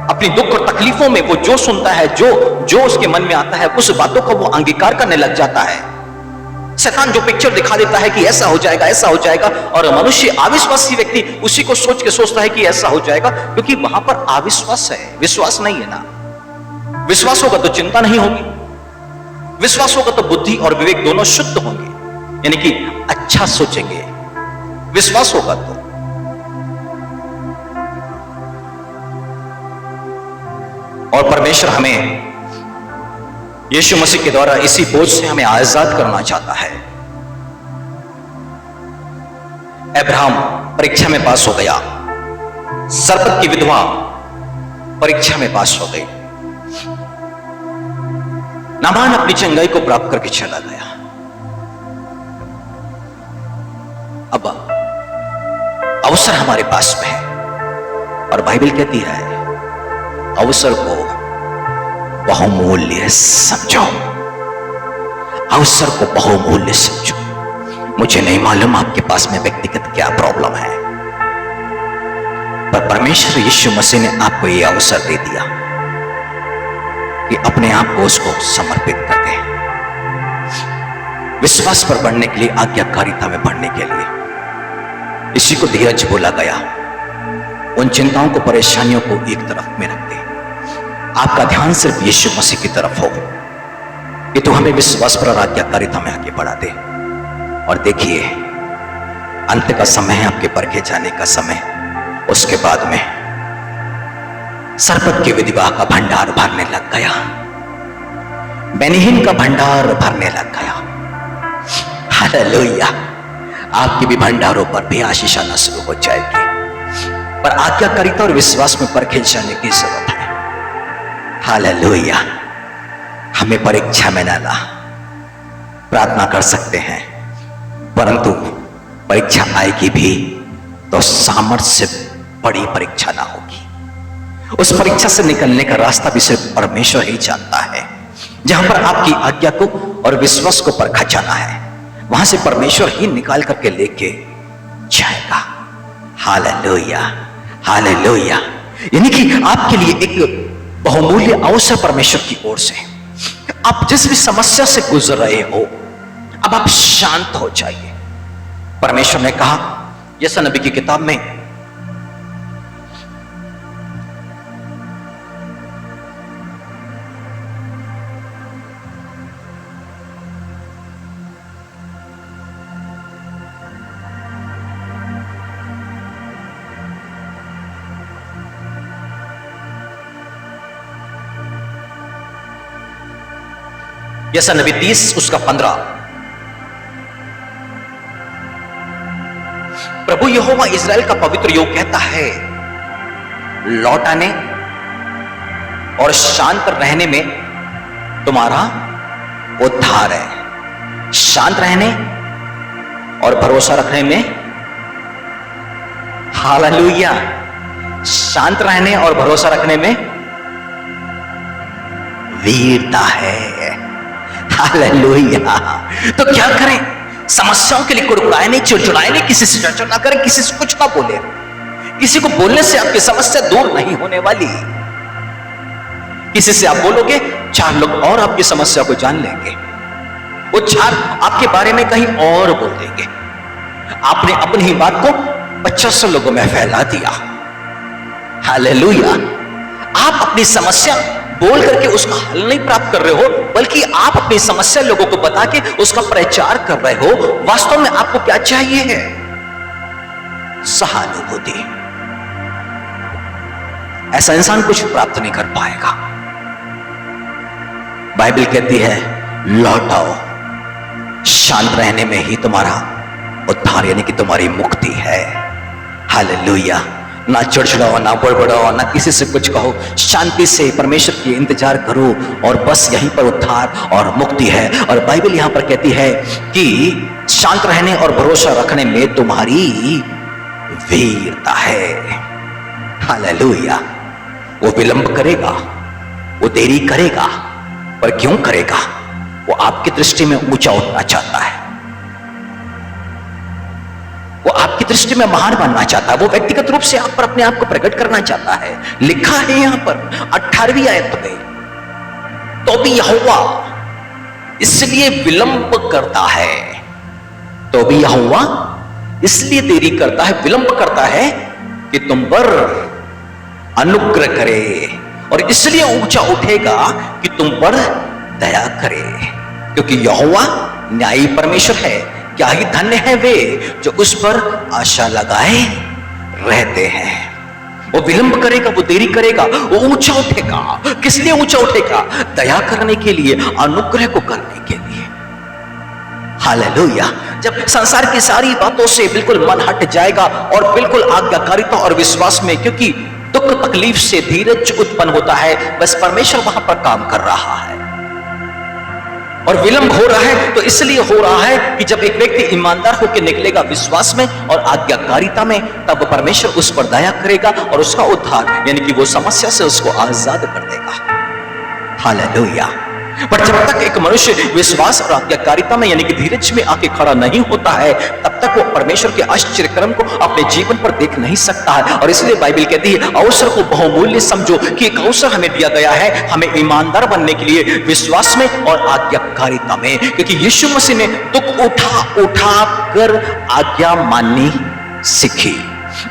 अपनी दुख और तकलीफों में वो जो सुनता है, जो उसके मन में आता है, उस बातों का वो अंगीकार करने लग जाता है। शैतान जो पिक्चर दिखा देता है कि ऐसा हो जाएगा, ऐसा हो जाएगा, और मनुष्य अविश्वासी व्यक्ति उसी को सोच के सोचता है कि ऐसा हो जाएगा, क्योंकि वहां पर अविश्वास है, विश्वास नहीं है ना। विश्वास होगा तो चिंता नहीं होगी, विश्वास होगा तो बुद्धि और विवेक दोनों शुद्ध होंगे, यानी कि अच्छा सोचेंगे। विश्वास होगा तो और परमेश्वर हमें यीशु मसीह के द्वारा इसी बोझ से हमें आजाद करना चाहता है। अब्राहम परीक्षा में पास हो गया, सरपत की विधवा परीक्षा में पास हो गई, नामान अपनी चंगाई को प्राप्त करके चला गया। अब अवसर हमारे पास में है, और बाइबल कहती है अवसर को बहुमूल्य समझो, अवसर को बहुमूल्य समझो। मुझे नहीं मालूम आपके पास में व्यक्तिगत क्या प्रॉब्लम है, पर परमेश्वर यीशु मसीह ने आपको यह अवसर दे दिया कि अपने आप को उसको समर्पित कर दें, विश्वास पर बढ़ने के लिए, आज्ञाकारिता में बढ़ने के लिए। इसी को धीरज बोला गया। उन चिंताओं को, परेशानियों को एक तरफ में रख दे, आपका ध्यान सिर्फ यीशु मसीह की तरफ हो कि तू हमें विश्वास पर और आज्ञाकारिता में आगे बढ़ा दे। और देखिए, अंत का समय है, आपके परखे जाने का समय। उसके बाद में सरपत के विधवा का भंडार भरने लग गया, बेनिहीन का भंडार भरने लग गया। हालेलुया। आपके भी भंडारों पर भी आशीष आना शुरू हो जाएगी, पर आज्ञाकारिता और विश्वास में परखे जाने की जरूरत है। हालेलुया। हमें परीक्षा में ना ला, प्रार्थना कर सकते हैं, परंतु परीक्षा आएगी भी तो सामर्थ्य से बड़ी परीक्षा ना होगी। उस परीक्षा से निकलने का रास्ता भी सिर्फ परमेश्वर ही जानता है। जहां पर आपकी आज्ञा को और विश्वास को परखा जाना है, वहां से परमेश्वर ही निकाल करके लेके जाएगा। Hallelujah, hallelujah. यानी कि आपके लिए एक बहुमूल्य अवसर परमेश्वर की ओर से, आप जिस भी समस्या से गुजर रहे हो, अब आप शांत हो जाइए। परमेश्वर ने कहा यशायाह नबी की किताब में, यशायाह नबी 30 उसका 15, प्रभु यहोवा इस्राएल का पवित्र योग कहता है, लौट आने और शांत रहने में तुम्हारा उद्धार है। शांत रहने और भरोसा रखने में, हालेलुया, शांत रहने और भरोसा रखने में वीरता है। हालेलुया। तो क्या करें? समस्याओं के लिए कुड़कुड़ाए नहीं, चिड़चिड़ाए नहीं, किसी से चर्चा ना करें, किसी से कुछ ना बोले। किसी को बोलने से आपकी समस्या दूर नहीं होने वाली। किसी से आप बोलोगे, 4 लोग और आपकी समस्या को जान लेंगे, वो 4 आपके बारे में कहीं और बोल देंगे। आपने अपनी ही बात को 25 लोगों में फैला दिया। हालेलुया। आप अपनी समस्या बोल करके उसका हल नहीं प्राप्त कर रहे हो, बल्कि आप अपनी समस्या लोगों को बता के उसका प्रचार कर रहे हो। वास्तव में आपको क्या चाहिए है? सहानुभूति। ऐसा इंसान कुछ प्राप्त नहीं कर पाएगा। बाइबल कहती है, लौट आओ, शांत रहने में ही तुम्हारा उद्धार यानी कि तुम्हारी मुक्ति है। हालेलुया। ना चिड़चिड़ाओ, ना बड़बड़ाओ, ना किसी से कुछ कहो, शांति से परमेश्वर की इंतजार करो, और बस यहीं पर उद्धार और मुक्ति है। और बाइबल यहां पर कहती है कि शांत रहने और भरोसा रखने में तुम्हारी वीरता है। हालेलुया। वो विलंब करेगा, वो देरी करेगा, पर क्यों करेगा? वो आपकी दृष्टि में ऊंचा उठना चाहता है, वो आपकी दृष्टि में महान बनना चाहता है, वो व्यक्तिगत रूप से आप पर अपने आप को प्रकट करना चाहता है। लिखा है यहां पर 18वीं आयत में, तो भी यहोवा इसलिए विलंब करता है, तो भी यहोवा इसलिए देरी करता है, विलंब करता है कि तुम पर अनुग्रह करे, और इसलिए ऊंचा उठेगा कि तुम पर दया करे, क्योंकि यहोवा न्यायी परमेश्वर है। क्या ही धन्य है वे जो उस पर आशा लगाए रहते हैं। वो विलंब करेगा, वो देरी करेगा, वो ऊंचा उठेगा। किस लिए ऊंचा उठेगा? दया करने के लिए, अनुग्रह को करने के लिए। हालेलुया। जब संसार की सारी बातों से बिल्कुल मन हट जाएगा और बिल्कुल आज्ञाकारिता और विश्वास में, क्योंकि दुख तकलीफ से धीरज उत्पन्न होता है, बस परमेश्वर वहां पर काम कर रहा है। और विलंब हो रहा है तो इसलिए हो रहा है कि जब एक व्यक्ति ईमानदार होकर निकलेगा विश्वास में और आज्ञाकारिता में, तब परमेश्वर उस पर दया करेगा और उसका उद्धार यानी कि वो समस्या से उसको आजाद कर देगा। हालेलुया। पर जब तक एक मनुष्य विश्वास और आज्ञाकारिता में यानी कि धीरज में आके खड़ा नहीं होता है, तब तक वो परमेश्वर के आश्चर्य कर्म को अपने जीवन पर देख नहीं सकता है। और इसलिए बाइबल कहती है, अवसर को बहुमूल्य समझो कि एक अवसर हमें दिया गया है, हमें ईमानदार बनने के लिए विश्वास में और आज्ञाकारिता में, क्योंकि यीशु मसीह ने दुख उठा कर आज्ञा माननी सीखी।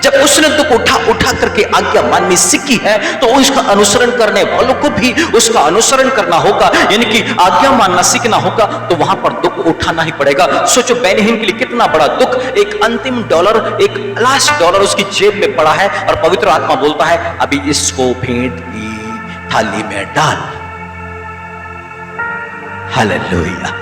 जब उसने दुख उठा करके आज्ञा माननी सीखी है तो उसका अनुसरण करने वालों को भी उसका अनुसरण करना होगा, यानी कि आज्ञा मानना सीखना होगा। तो वहां पर दुख उठाना ही पड़ेगा। सोचो बेनिहीन के लिए कितना बड़ा दुख, एक अंतिम डॉलर, एक लास्ट डॉलर उसकी जेब में पड़ा है और पवित्र आत्मा बोलता है अभी इसको भेंट की थाली में डाल। हालेलुया।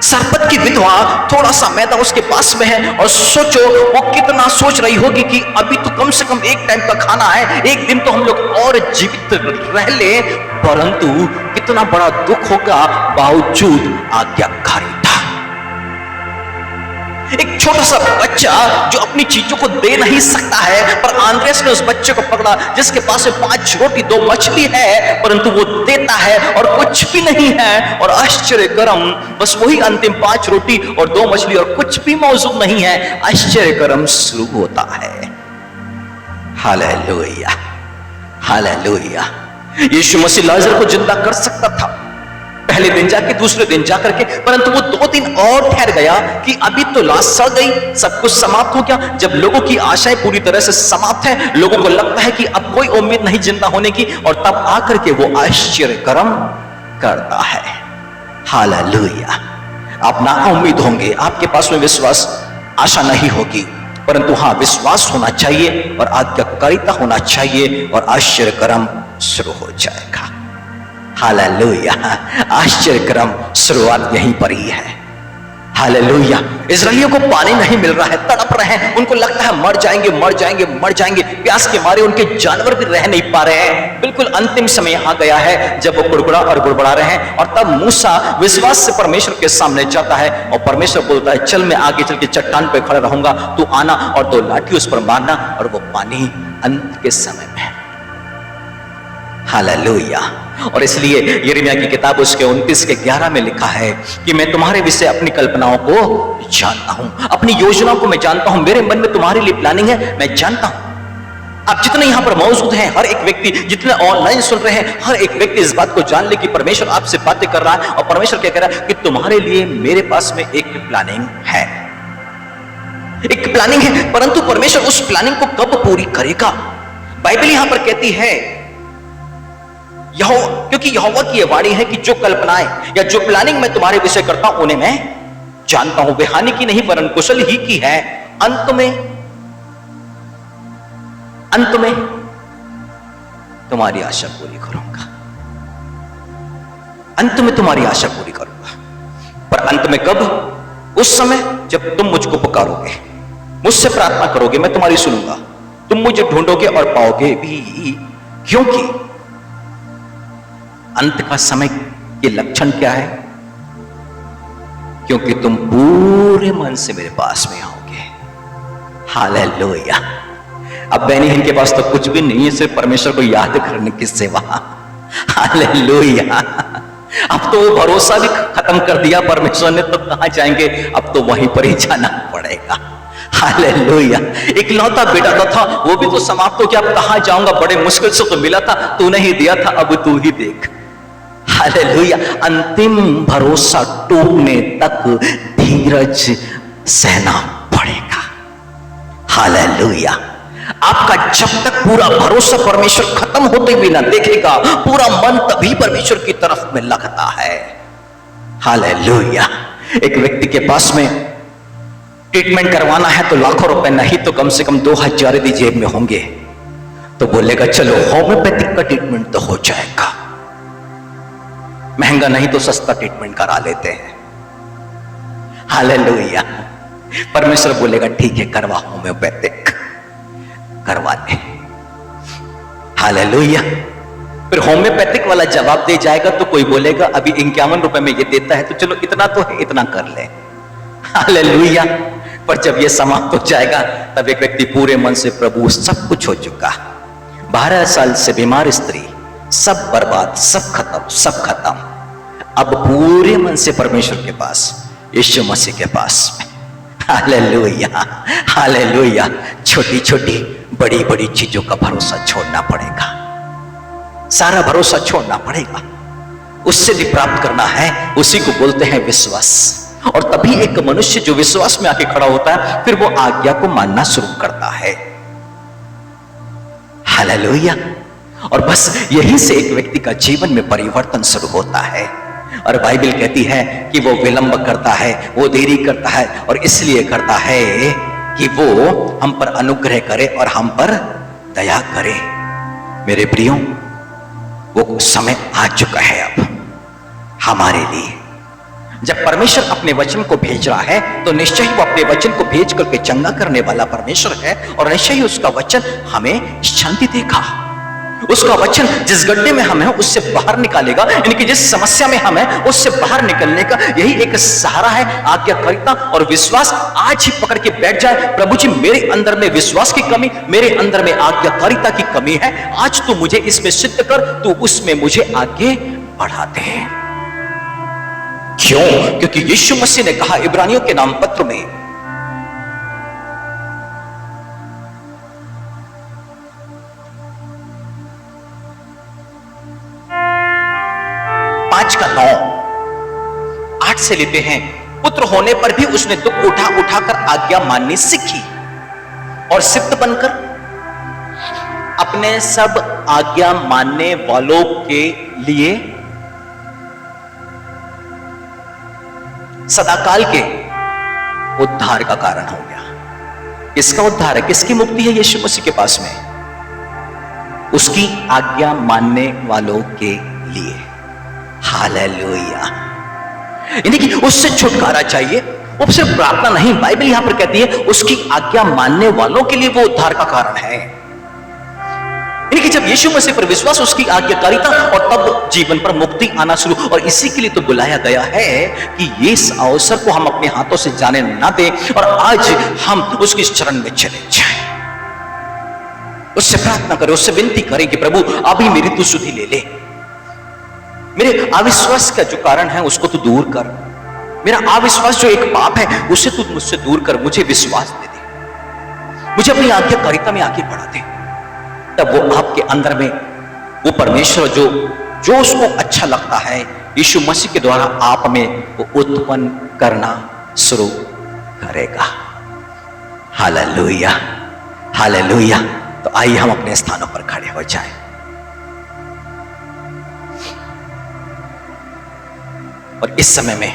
सरपत की विधवा, थोड़ा सा मैदा उसके पास में है और सोचो वो कितना सोच रही होगी कि अभी तो कम से कम एक टाइम का खाना है, एक दिन तो हम लोग और जीवित रह ले, परंतु कितना बड़ा दुख होगा, बावजूद आज्ञाकारी था। एक छोटा सा बच्चा जो अपनी चीजों को दे नहीं सकता है, पर आंद्रेस ने उस बच्चे को पकड़ा जिसके पास 5 रोटी 2 मछली है, परंतु वो देता है और कुछ भी नहीं है। और आश्चर्यकरम, बस वही अंतिम 5 रोटी और 2 मछली और कुछ भी मौजूद नहीं है। आश्चर्यकरम शुरू होता है। Hallelujah, hallelujah. यीशु मसीह लाजर को जिंदा कर सकता था, पहले दिन जाके, दूसरे दिन जाकर के, परंतु वो 2 दिन और ठहर गया कि अभी तो लाश सड़ गई, सब कुछ समाप्त हो गया। जब लोगों की आशाएं पूरी तरह से समाप्त है, लोगों को लगता है कि अब कोई उम्मीद नहीं जिंदा होने की, और तब आकर के वो आश्चर्यकर्म करता है। हालेलुया। आप ना उम्मीद होंगे, आपके पास में विश्वास, आशा नहीं होगी, परंतु हाँ विश्वास होना चाहिए और आज्ञाकारिता होना चाहिए और आश्चर्यकर्म शुरू हो जाएगा। हालेलुया। आश्चर्यकर्म शुरुआत यहीं पर ही है। हालेलुया। इस्राएलियों को पानी नहीं मिल रहा है, तड़प रहे हैं, उनको लगता है मर जाएंगे, मर जाएंगे, मर जाएंगे, प्यास के मारे उनके जानवर भी रह नहीं पा रहे हैं। बिल्कुल अंतिम समय आ गया है जब वो गुड़गुड़ा रहे हैं। और तब मूसा विश्वास से परमेश्वर के सामने जाता है और परमेश्वर बोलता है चल मैं आगे चल के चट्टान पे खड़ा रहूंगा, तू आना और 2 लाठी उस पर मारना, और वो पानी अंत के समय में। हालेलुया। और इसलिए यिर्मयाह की किताब उसके 29 के 11 में लिखा है कि मैं तुम्हारे विषय अपनी कल्पनाओं को जानता हूं, अपनी योजनाओं को मैं जानता हूं, मेरे मन में तुम्हारे लिए प्लानिंग है, मैं जानता हूं। आप जितने यहां पर मौजूद हैं, हर एक व्यक्ति, जितने ऑनलाइन सुन रहे हैं, हर एक व्यक्ति इस बात को जान ले कि परमेश्वर आपसे बातें कर रहा है और परमेश्वर क्या कह रहा है कि तुम्हारे लिए मेरे पास में एक प्लानिंग है, एक प्लानिंग है। परंतु परमेश्वर उस प्लानिंग को कब पूरी करेगा? बाइबल यहां पर कहती है क्योंकि यहोवा की यह वाणी है कि जो कल्पनाएं या जो प्लानिंग मैं तुम्हारे विषय करता हूं उन्हें मैं जानता हूं, वे हानि की नहीं वरन कुशल ही की है। अंत में तुम्हारी आशा पूरी करूंगा, अंत में तुम्हारी आशा पूरी करूंगा। पर अंत में कब? उस समय जब तुम मुझको पुकारोगे, मुझसे प्रार्थना करोगे, मैं तुम्हारी सुनूंगा, तुम मुझे ढूंढोगे और पाओगे भी। क्योंकि अंत का समय के लक्षण क्या है? क्योंकि तुम पूरे मन से मेरे पास में आओगे। हालेलुया। अब बेनिहीन के पास तो कुछ भी नहीं है, सिर्फ परमेश्वर को याद करने की सेवा। हालेलुया। अब तो वो भरोसा भी खत्म कर दिया परमेश्वर ने, तो कहां जाएंगे? अब तो वहीं पर ही जाना पड़ेगा। हालेलुया। इकलौता बेटा तो था, वो भी तो समाप्त हो गया, अब कहां जाऊंगा? बड़े मुश्किल से तो मिला था, तूने ही दिया था, अब तू ही देख। हालेलुया। अंतिम भरोसा टूटने तक धीरज सहना पड़ेगा। हालेलुया। आपका जब तक पूरा भरोसा परमेश्वर खत्म होते भी ना देखेगा, पूरा मन तभी परमेश्वर की तरफ में लगता है। हालेलुया। एक व्यक्ति के पास में ट्रीटमेंट करवाना है तो लाखों रुपए नहीं तो कम से कम 2000 यदि जेब में होंगे तो बोलेगा चलो होम्योपैथिक का ट्रीटमेंट तो हो जाएगा, महंगा नहीं तो सस्ता ट्रीटमेंट करा लेते हैं। हालेलुया। परमेश्वर बोलेगा ठीक है करवा, होम्योपैथिक करवा दे। हालेलुया। फिर होम्योपैथिक वाला जवाब दे जाएगा तो कोई बोलेगा अभी 51 रुपए में ये देता है तो चलो इतना तो है, इतना कर ले। हालेलुया। पर जब ये समाप्त हो जाएगा तब एक व्यक्ति पूरे मन से प्रभु सब कुछ हो चुका, 12 साल से बीमार स्त्री, सब बर्बाद, सब खत्म, अब पूरे मन से परमेश्वर के पास, यीशु मसीह के पास। हालेलुया। हालेलुया। छोटी छोटी बड़ी बड़ी चीजों का भरोसा छोड़ना पड़ेगा, सारा भरोसा छोड़ना पड़ेगा। उससे भी प्राप्त करना है, उसी को बोलते हैं विश्वास। और तभी एक मनुष्य जो विश्वास में आके खड़ा होता है फिर वो आज्ञा को मानना शुरू करता है। हालेलुया। और बस यहीं से एक व्यक्ति का जीवन में परिवर्तन शुरू होता है। और बाइबल कहती है कि वो विलंब करता है, वो देरी करता है, और इसलिए करता है कि वो हम पर अनुग्रह करे और हम पर दया करे। मेरे प्रियो, वो समय आ चुका है अब हमारे लिए। जब परमेश्वर अपने वचन को भेज रहा है तो निश्चय ही वो अपने वचन को भेज करके चंगा करने वाला परमेश्वर है, और निश्चय ही उसका वचन हमें शांति देगा। उसका वचन जिस गड्ढे में हम हैं उससे बाहर निकालेगा, यानी कि जिस समस्या में हम हैं उससे बाहर निकलने का यही एक सहारा है, आज्ञाकारिता और विश्वास। आज ही पकड़ के बैठ जाए, प्रभु जी मेरे अंदर में विश्वास की कमी, मेरे अंदर में आज्ञाकारिता की कमी है, आज तू मुझे इसमें सिद्ध कर, तू उसमें मुझे आगे बढ़ा दे। क्यों? क्योंकि यीशु मसीह ने कहा इब्रानियों के नाम पत्र में, का 9-8 से लेते हैं, पुत्र होने पर भी उसने दुख उठा उठाकर आज्ञा माननी सीखी और सिद्ध बनकर अपने सब आज्ञा मानने वालों के लिए सदाकाल के उद्धार का कारण हो गया। किसका उद्धार है, किसकी मुक्ति है यीशु मसीह के पास में? उसकी आज्ञा मानने वालों के लिए। हालेलुया। यानी कि उससे छुटकारा चाहिए, वो सिर्फ प्रार्थना नहीं, बाइबल यहां पर कहती है उसकी आज्ञा मानने वालों के लिए वो उद्धार का कारण है। यानी कि जब यीशु मसीह पर विश्वास, उसकी आज्ञाकारिता, और तब जीवन पर मुक्ति आना शुरू। और इसी के लिए तो बुलाया गया है कि ये इस अवसर को हम अपने हाथों से जाने ना दें और आज हम उसकी शरण में चले जाएं, उससे प्रार्थना करें, उससे विनती करें कि प्रभु अभी मेरी तू सुधि ले ले, मेरे अविश्वास का जो कारण है उसको तू दूर कर, मेरा अविश्वास जो एक पाप है उसे तू मुझसे दूर कर, मुझे विश्वास दे दे, मुझे अपनी आज्ञाकारिता में आगे बढ़ा दे। तब वो आपके अंदर में वो परमेश्वर जो उसको अच्छा लगता है यीशु मसीह के द्वारा आप में वो उत्पन्न करना शुरू करेगा। Hallelujah, hallelujah. तो आइए हम अपने स्थानों पर खड़े हो जाएं। और इस समय में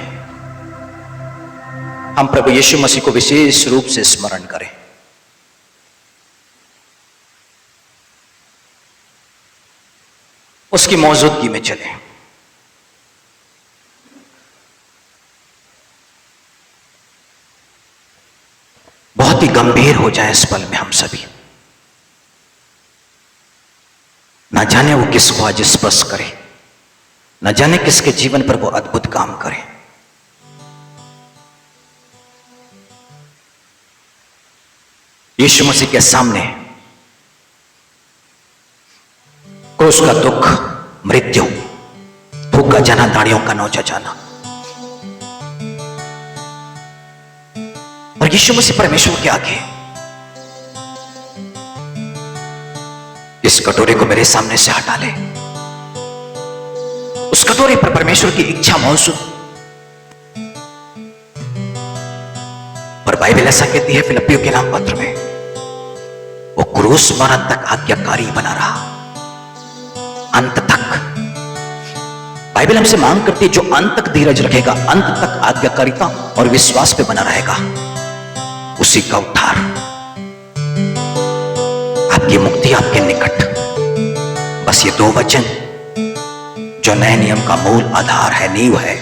हम प्रभु यीशु मसीह को विशेष रूप से स्मरण करें। उसकी मौजूदगी में चलें। बहुत ही गंभीर हो जाए इस पल में हम सभी। ना जाने वो किसको आज स्पर्श करे, न जाने किसके जीवन पर वो अद्भुत काम करे। यीशु मसीह के सामने क्रूस का दुख, मृत्यु, फूका जाना, दाढ़ियों का नोचा जाना, और यीशु मसीह परमेश्वर के आगे, इस कटोरे को मेरे सामने से हटा ले। उस कटोरे पर परमेश्वर की इच्छा मौजूद। पर बाइबल ऐसा कहती है फिलिप्पियों के नाम पत्र में, वो क्रूस मरण तक आज्ञाकारी बना रहा, अंत तक। बाइबल हमसे मांग करती है जो अंत तक धीरज रखेगा, अंत तक आज्ञाकारिता और विश्वास पे बना रहेगा, उसी का उद्धार, आपकी मुक्ति आपके निकट। बस ये 2 वचन जो नए नियम का मूल आधार है, नींव है,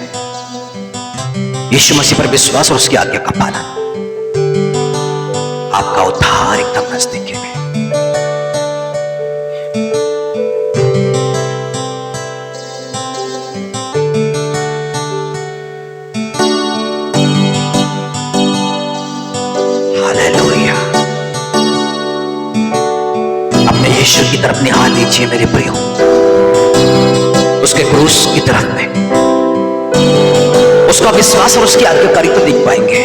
यीशु मसीह पर विश्वास और उसकी आज्ञा का पालन, आपका उद्धार एकदम नजदीक है। हालेलुया। अपने यीशु की तरफ निहार लीजिए मेरे प्रियो, उसके क्रूस की तरफ में उसका विश्वास और उसकी आज्ञाकारिता देख पाएंगे।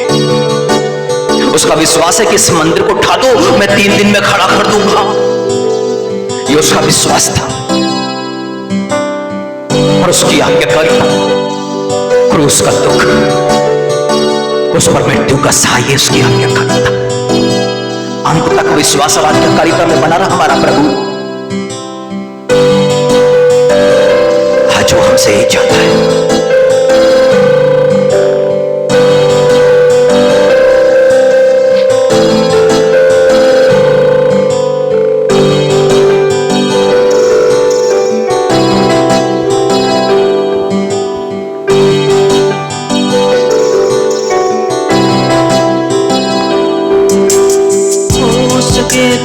उसका विश्वास है कि इस मंदिर को उठा दो, मैं 3 दिन में खड़ा कर दूंगा। ये उसका विश्वास था। और उसकी आज्ञाकारिता, क्रूस का दुख, उस पर मृत्यु का सहाय उसकी हत्या कर देता। अंत तक विश्वासवाद की कारिता में बना रहा हमारा प्रभु। आज वो हमसे यही चाहता है।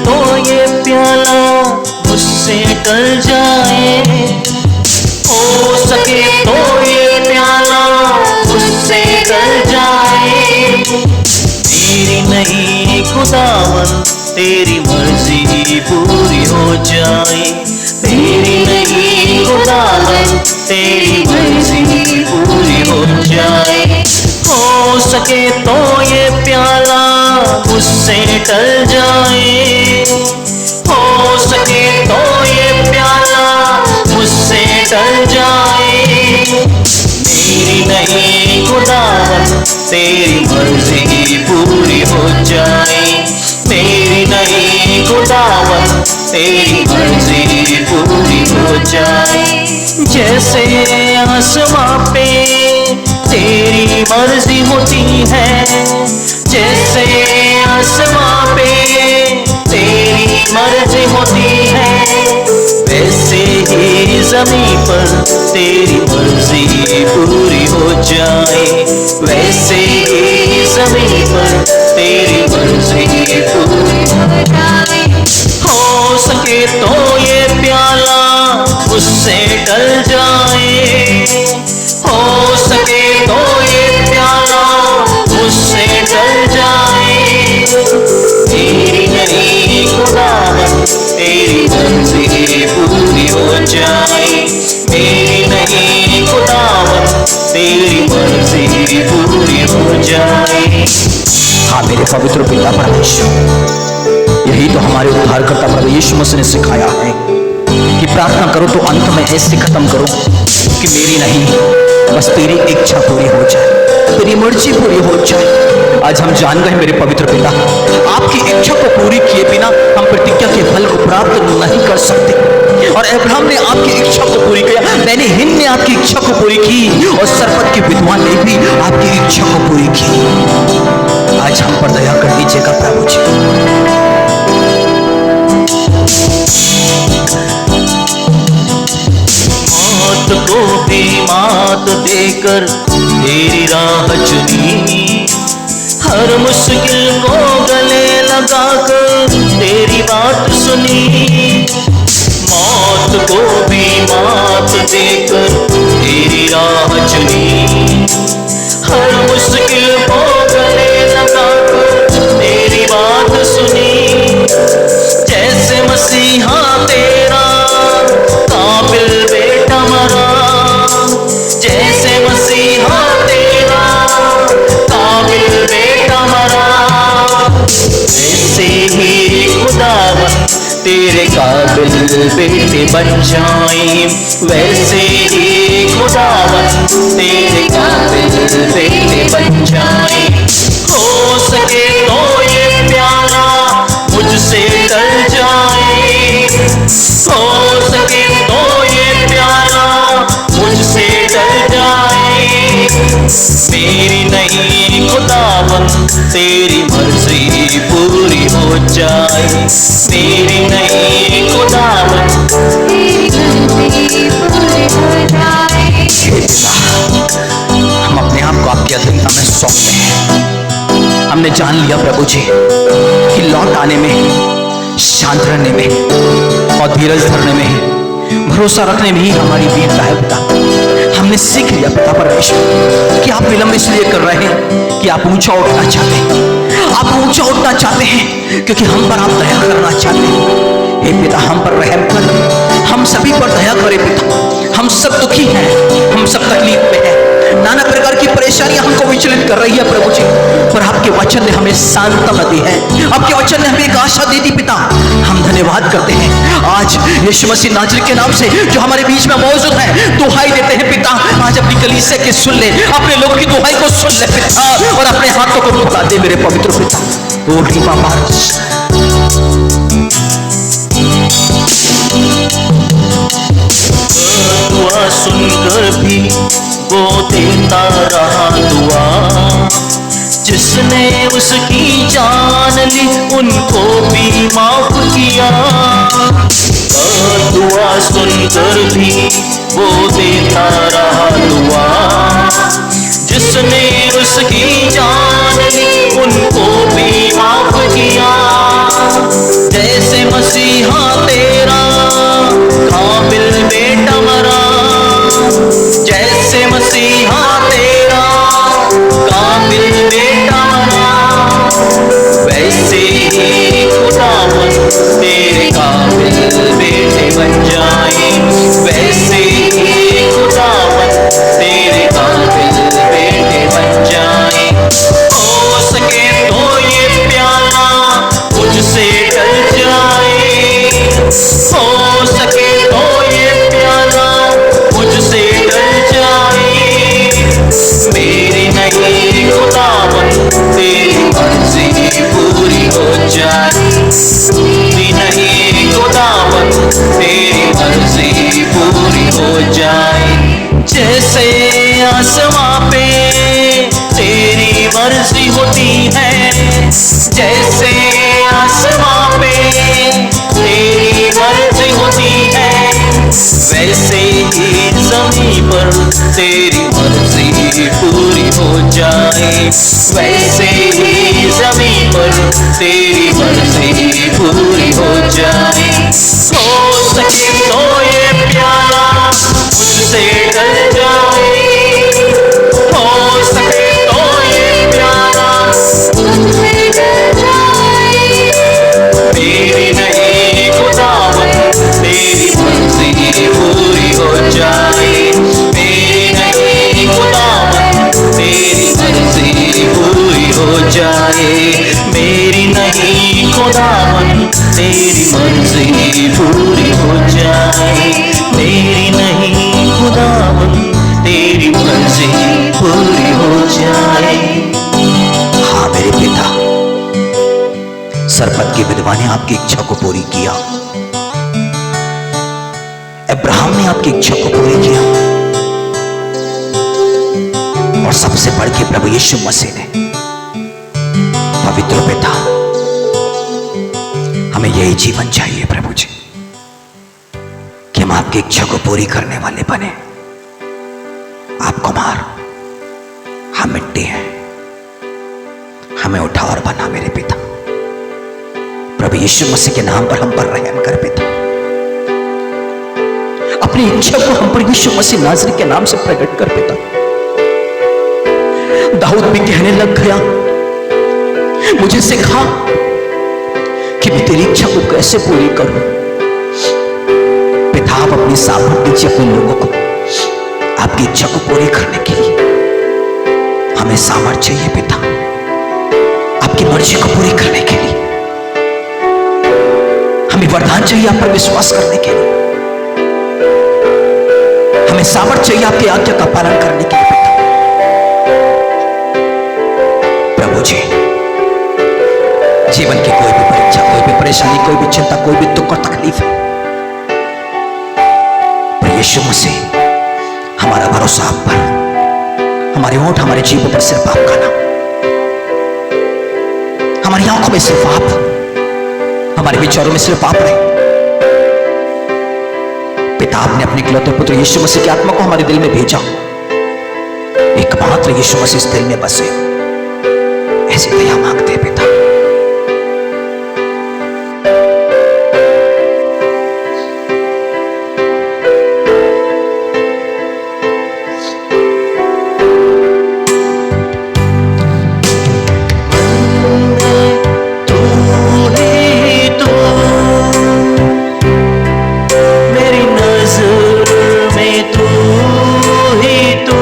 तो ये प्याला मुझसे टल जाए, हो सके तो ये प्याला मुझसे टल जाए। तेरी नहीं खुदावन तेरी मर्जी पूरी हो जाए, तेरी नहीं खुदावन तेरी मर्जी पूरी हो जाए। हो सके तो ये प्याला मुझसे टल जाए, हो सके तो ये प्याला मुझसे टल जाए। मेरी नहीं खुदावन तेरी मर्जी पूरी हो जाए, मेरी नहीं खुदावन तेरी मर्जी पूरी हो जाए। जैसे आसमां पे तेरी मर्जी होती है, जैसे आसमां पे तेरी मर्जी होती है, वैसे ही जमीन पर तेरी मर्जी पूरी हो जाए, वैसे ही जमीन पर तेरी मर्जी पूरी हो जाए। हो सके तो ये प्याला मुझसे टल जाए, हो सके तो ये प्याला मुझसे टल जाए। तेरी नहीं खुदावन तेरी मर्जी पूरी हो जाए, मेरी नहीं खुदावन तेरी मर्जी पूरी हो जाए। हाँ मेरे पवित्र पिता परमेश्वर, यही तो हमारे उद्धारकर्ता प्रभु यीशु मसीह ने सिखाया है कि प्रार्थना करो तो अंत में ऐसे खत्म करो कि मेरी नहीं बस तेरी इच्छा पूरी हो जाए, तेरी मर्जी पूरी हो जाए। आज हम जान गए मेरे पवित्र पिता, आपकी इच्छा को पूरी किए बिना हम प्रतिज्ञा के फल को प्राप्त नहीं कर सकते। और अब्राहम ने आपकी इच्छा को पूरी किया, मैंने हिन ने आपकी इच्छा को पूरी की, और सरपत की विधवा ने भी आपकी इच्छा को पूरी की। आज हम पर दया कर दीजिएगा प्रभु जी। मौत को भी मात देकर तेरी राह चुनी, हर मुश्किल को गले लगाकर तेरी बात सुनी। मौत को भी मात देकर तेरी राह चुनी, हर मुश्किल को गले लगाकर तेरी बात सुनी। जैसे मसीहा तेरा काबिल बेटा मरा, जैसे मसीहा तेरा काबिल बेटा मरा, वैसे ही खुदावन तेरे काबिल बेटे बन जाए, वैसे ही खुदावन तेरे काबिल बेटे बन जाए। हो सके तो ये प्याला मुझसे टल जाए, हो सके तो ये प्याला मुझसे टल जाए। मेरी नहीं खुदावन तेरी मर्जी पूरी हो जाए, मेरी नहीं खुदावन तेरी मर्जी पूरी हो जाए। हम अपने आप को आपकी अधीनता में सौंपते हैं। हमने जान लिया प्रभु जी कि लौट आने में, शांत रहने में और धीरज धरने में, भरोसा रखने में ही हमारी वीरता है पिता। हमने सीख लिया पिता परमेश्वर कि आप विलंब इसलिए कर रहे हैं कि आप ऊंचा उठना चाहते हैं, आप ऊंचा उठना चाहते हैं क्योंकि हम पर आप दया करना चाहते हैं। हे पिता हम पर रहम कर, हम सभी पर दया करे पिता। हम सब दुखी हैं, हम सब तकलीफ में हैं, नाना प्रकार की परेशानियां हमको विचलित कर रही है प्रभु जी, पर आपके वचन ने हमें शांतता दी है, आपके वचन ने हमें एक आशा दी थी पिता। हम धन्यवाद करते हैं आज यीशु मसीह नाज़री के नाम से जो हमारे बीच में मौजूद है। दुहाई देते हैं पिता, आज अपनी कलीसिया की सुन ले, अपने लोगों की दुहाई को सुन ले पिता, और अपने हाथों को फैला दे मेरे पवित्र पिता। ओ बाबा, दुआ सुनकर भी वो देता रहा दुआ, जिसने उसकी जान ली उनको भी माफ किया। दुआ सुनकर भी वो देता रहा दुआ, जिसने उसकी जान ली उनको भी माफ किया। जैसे मसीहा तेरा काबिल बेटा मरा, जैसे मसीहा तेरा काबिल बेटा मरा, वैसे ही खुदावन तेरे काबिल बेटे बन जाए, वैसे ही खुदावन तेरे काबिल बेटे बन जाए। हो सके तो ये प्याला मुझसे टल जाए, हो सके तो ये प्याला मुझसे टल जाए, मेरी नहीं खुदावन तेरी मर्जी पूरी हो जाए, मेरी नहीं खुदावन तेरी मर्जी पूरी हो जाए। जैसे आसमां पे तेरी मर्जी होती है, जैसे आसमां पे तेरी मर्जी होती है, वैसे ही ज़मीन पर तेरी मर्जी पूरी हो जाए, वैसे ही ज़मीन पर तेरी मर्जी पूरी हो जाए। हो सके तो ये प्याला मुझसे टल जाए, हो सके तो ये प्याला मुझसे टल जाए, मेरी नहीं खुदावन तेरी मर्जी पूरी हो जाए, मेरी नहीं खुदावन तेरी मर्जी पूरी हो जाए, मेरी नहीं खुदावन तेरी मर्जी पूरी हो जाए, मेरी नहीं खुदावन तेरी मर्जी पूरी हो जाए। हाँ मेरे पिता, सरपत की विधवा ने आपकी इच्छा को पूरी किया, अब्राहम ने आपकी इच्छा को पूरी किया, और सबसे बढ़ के प्रभु यीशु मसीह ने, पवित्र पिता, हमें यही जीवन चाहिए प्रभु जी कि हम आपकी इच्छा को पूरी करने वाले बने। आप कुमार, हम मिट्टी हैं, हमें उठा और बना मेरे पिता। प्रभु यीशु मसीह के नाम पर हम पर रहम कर पिता, अपनी इच्छा को हम पर यीशु मसीह नाज़री के नाम से प्रकट कर पिता। दाऊद भी कहने लग गया, मुझे सिखा कि मैं तेरी इच्छा को कैसे पूरी करूं। पिता, आप अपनी सामर्थ दीजिए अपने लोगों को आपकी इच्छा को पूरी करने के लिए। हमें सामर्थ चाहिए पिता, आपकी मर्जी को पूरी करने के लिए। हमें वरदान चाहिए आप पर विश्वास करने के लिए। हमें सामर्थ चाहिए आपकी आज्ञा का पालन करने के लिए पिता। प्रभु जी, जीवन की कोई भी परीक्षा, कोई भी परेशानी, कोई भी चिंता, कोई भी दुख और तकलीफ है, पर यीशु मसीह, हमारा भरोसा आप पर, हमारे होंठ, हमारे जीवन पर सिर्फ आपका नाम, हमारी आंखों में सिर्फ आप, हमारे विचारों में सिर्फ आप रहे। पिता, आपने अपने इकलौते पुत्र यीशु मसीह की आत्मा को हमारे दिल में भेजा, एकमात्र यीशु मसीह इस दिल में बसे। ऐसी दया मांगते हैं पिता। मेरी नजर में तू ही तू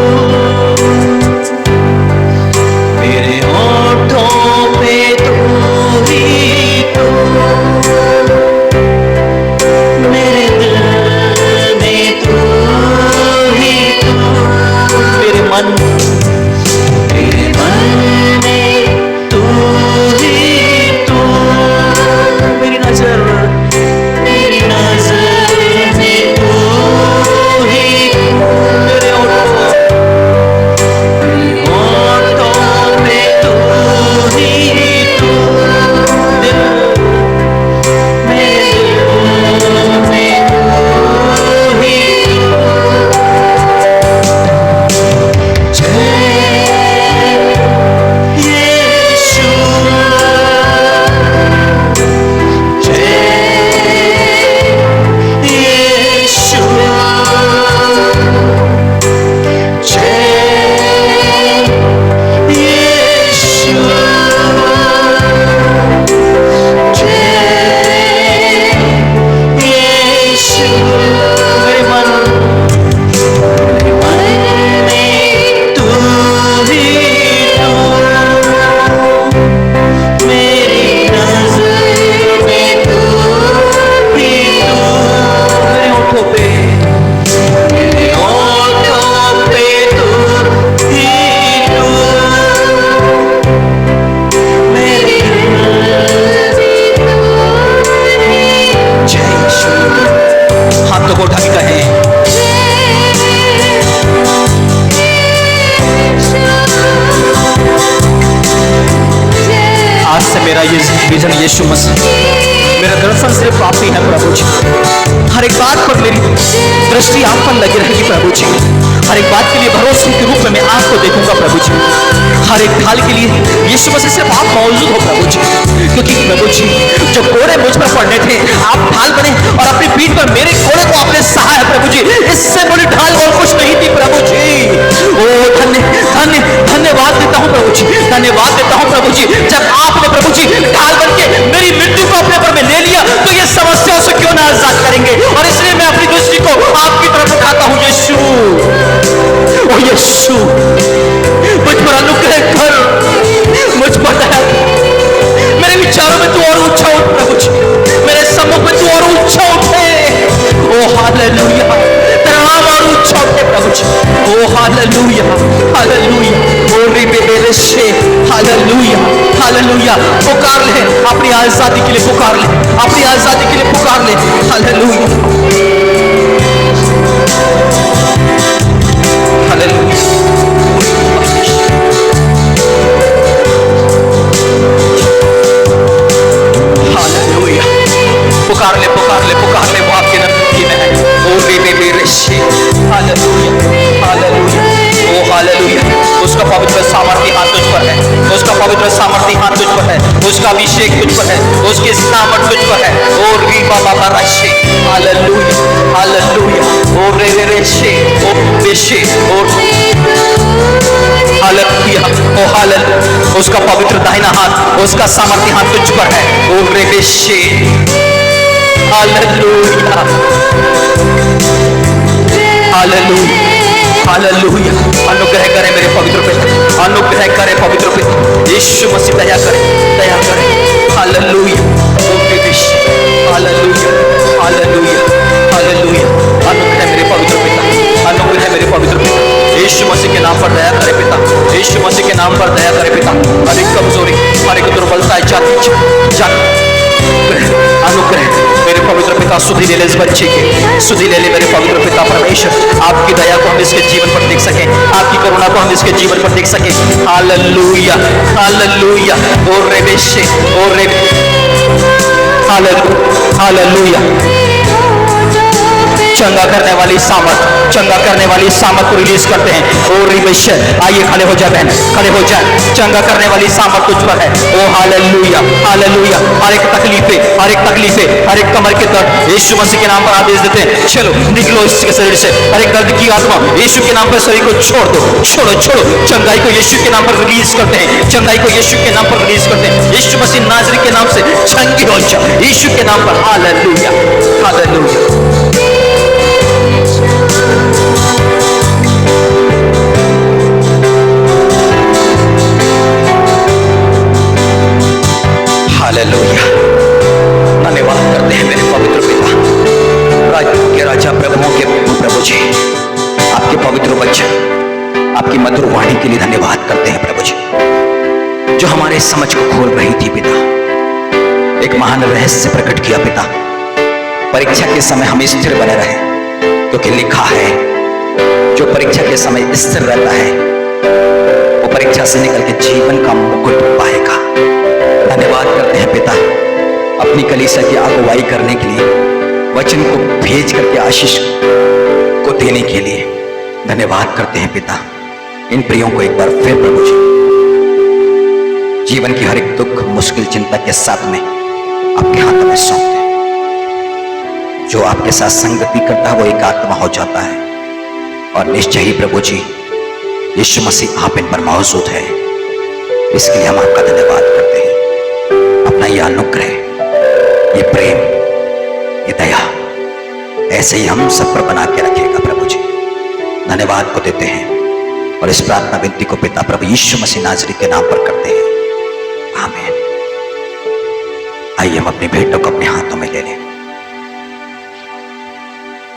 मेरा ये विजन यीशु मसीह, मेरा दर्शन सिर्फ आप ही है प्रभु जी। हर एक बात पर मेरी दृष्टि आप पर लगी रहेगी प्रभु जी। हर एक बात के लिए भरोसे के रूप में मैं आपको देखूंगा प्रभु जी। हर एक ढाल के लिए यीशु मसीह सिर्फ आप मौजूद हो प्रभु जी। क्योंकि प्रभु जी जो कोड़े मुझ पर पड़ने थे आप ढाल बने और अपनी पीठ पर मेरे कोड़े को आपने सहा है प्रभु जी। इससे बड़ी ढाल और कुछ नहीं थी प्रभु जी। ओ धन्यवाद देता हूं प्रभु जी, धन्यवाद देता हूं प्रभु जी। जब आपने प्रभु जी ढाल बनके मेरी मृत्यु को अपने पर में ले लिया तो ये समस्याओं से क्यों ना आजाद करेंगे। और इसलिए मैं अपनी दृष्टि को आपकी तरफ उठाता हूं यीशु। ओ यीशु मुझ पर अनुग्रह कर, मुझ पर दया कर। मेरे विचारों में तू और ऊंचा उठ प्रभु जी, मेरे सम्मुख में तू और ऊंचा उठे। ओ हालेलुया, तेरा नाम और ऊंचा उठे प्रभु जी। ओ हालेलुया हालेलुया, ओ रिबेबेशे हालेलुया हालेलुया। पुकार ले अपनी आजादी के लिए, पुकार ले अपनी आजादी के लिए, पुकार ले। Hallelujah hallelujah. हालेलुया, पुकार ले पुकार ले पुकार ले, वो आपके नजदीक में है। ओ रिबेबेशे हालेलुया हालेलुया, ओ हालेलुया। उसका पवित्र सामर्थ्य हाथ तुझ पर है, उसका पवित्र सामर्थ्य हाथ तुझ पर है, उसका अभिषेक तुझ पर है, उसकी सामर्थ तुझ पर है। ओ रीबा बाबा रशे हालेलुया हालेलुया, ओ रेशे ओ बेशे ओ हालेलुया ओ हालेलुया। उसका पवित्र दाहिना हाथ, उसका सामर्थ्य हाथ तुझ पर है। ओ रेशे हालेलुया हालेलुया हालेलुया। अनुग्रह करे मेरे पवित्र पिता, अनुग्रह करे पवित्र पिता। यीशु मसीह दया करे, दया करे। Hallelujah hallelujah hallelujah hallelujah. अनुग्रह मेरे पवित्र पिता, अनुग्रह मेरे पवित्र पिता। यीशु मसीह के नाम पर दया करे पिता, यीशु मसीह के नाम पर दया करे पिता। हर एक कमजोरी, हर एक दुर्बलता जाती अनुग्रह मेरे पवित्र पिता सुधि ले ले इस बच्चे के, सुधि ले ले मेरे पवित्र पिता परमेश्वर। आपकी दया को हम इसके जीवन पर देख सकें, आपकी करुणा को हम इसके जीवन पर देख सकें। हालेलुया हालेलुया, ओ रेबेशे ओ रेबे हालेलुया हालेलुया। चंगा करने वाली सामर्थ, चंगा करने वाली सामर्थ को रिलीज करते हैं। ओ रिवेशन, आइए खड़े हो जाए बहन, खड़े हो जाए। चंगा करने वाली सामर्थ तुझ पर है। ओ हालेलुया हालेलुया। हर एक तकलीफे, हर एक तकलीफे, हर एक कमर के दर्द यीशु मसीह के नाम पर आदेश देते हैं, चलो निकलो इसके शरीर से। हर एक दर्द की आत्मा यीशु के नाम पर शरीर को छोड़ दो, छोड़ो छोड़ो। चंगाई को यीशु के नाम पर रिलीज करते हैं, चंगाई को यीशु के नाम पर रिलीज करते हैं। यीशु मसीह नाजरी के नाम से चंगी हो जाओ, यीशु के नाम पर। Hallelujah hallelujah. हालेलुया। धन्यवाद करते हैं मेरे पवित्र पिता, राजाओं के राजा, प्रभुओं के प्रभु जी। आपके पवित्र वचन, आपकी मधुर वाणी के लिए धन्यवाद करते हैं प्रभु जी, जो हमारे समझ को खोल रही थी पिता। एक महान रहस्य प्रकट किया पिता। परीक्षा के समय हम स्थिर बने रहे, क्योंकि लिखा है जो परीक्षा के समय स्थिर रहता है वो परीक्षा से निकल के जीवन का मुकुट पाएगा। धन्यवाद करते हैं पिता, अपनी कलीसिया की अगुवाई करने के लिए, वचन को भेज करके आशीष को देने के लिए धन्यवाद करते हैं पिता। इन प्रियों को एक बार फिर प्रभु जी जीवन की हर एक दुख, मुश्किल, चिंता के साथ में आपके हाथों में सौंपते हैं। जो आपके साथ संगति करता है वो एक आत्मा हो जाता है। और निश्चय ही प्रभु जी यीशु मसीह आप इन पर मौजूद है, इसके लिए हम आपका धन्यवाद करते हैं। अपना ये अनुग्रह, ये प्रेम, ये दया ऐसे ही हम सब पर बना के रखेगा प्रभु जी। धन्यवाद को देते हैं और इस प्रार्थना विनती को पिता प्रभु यीशु मसीह नाजरी के नाम पर करते हैं, आमीन। आइए हम अपनी भेंटों को अपने हाथों में ले लें।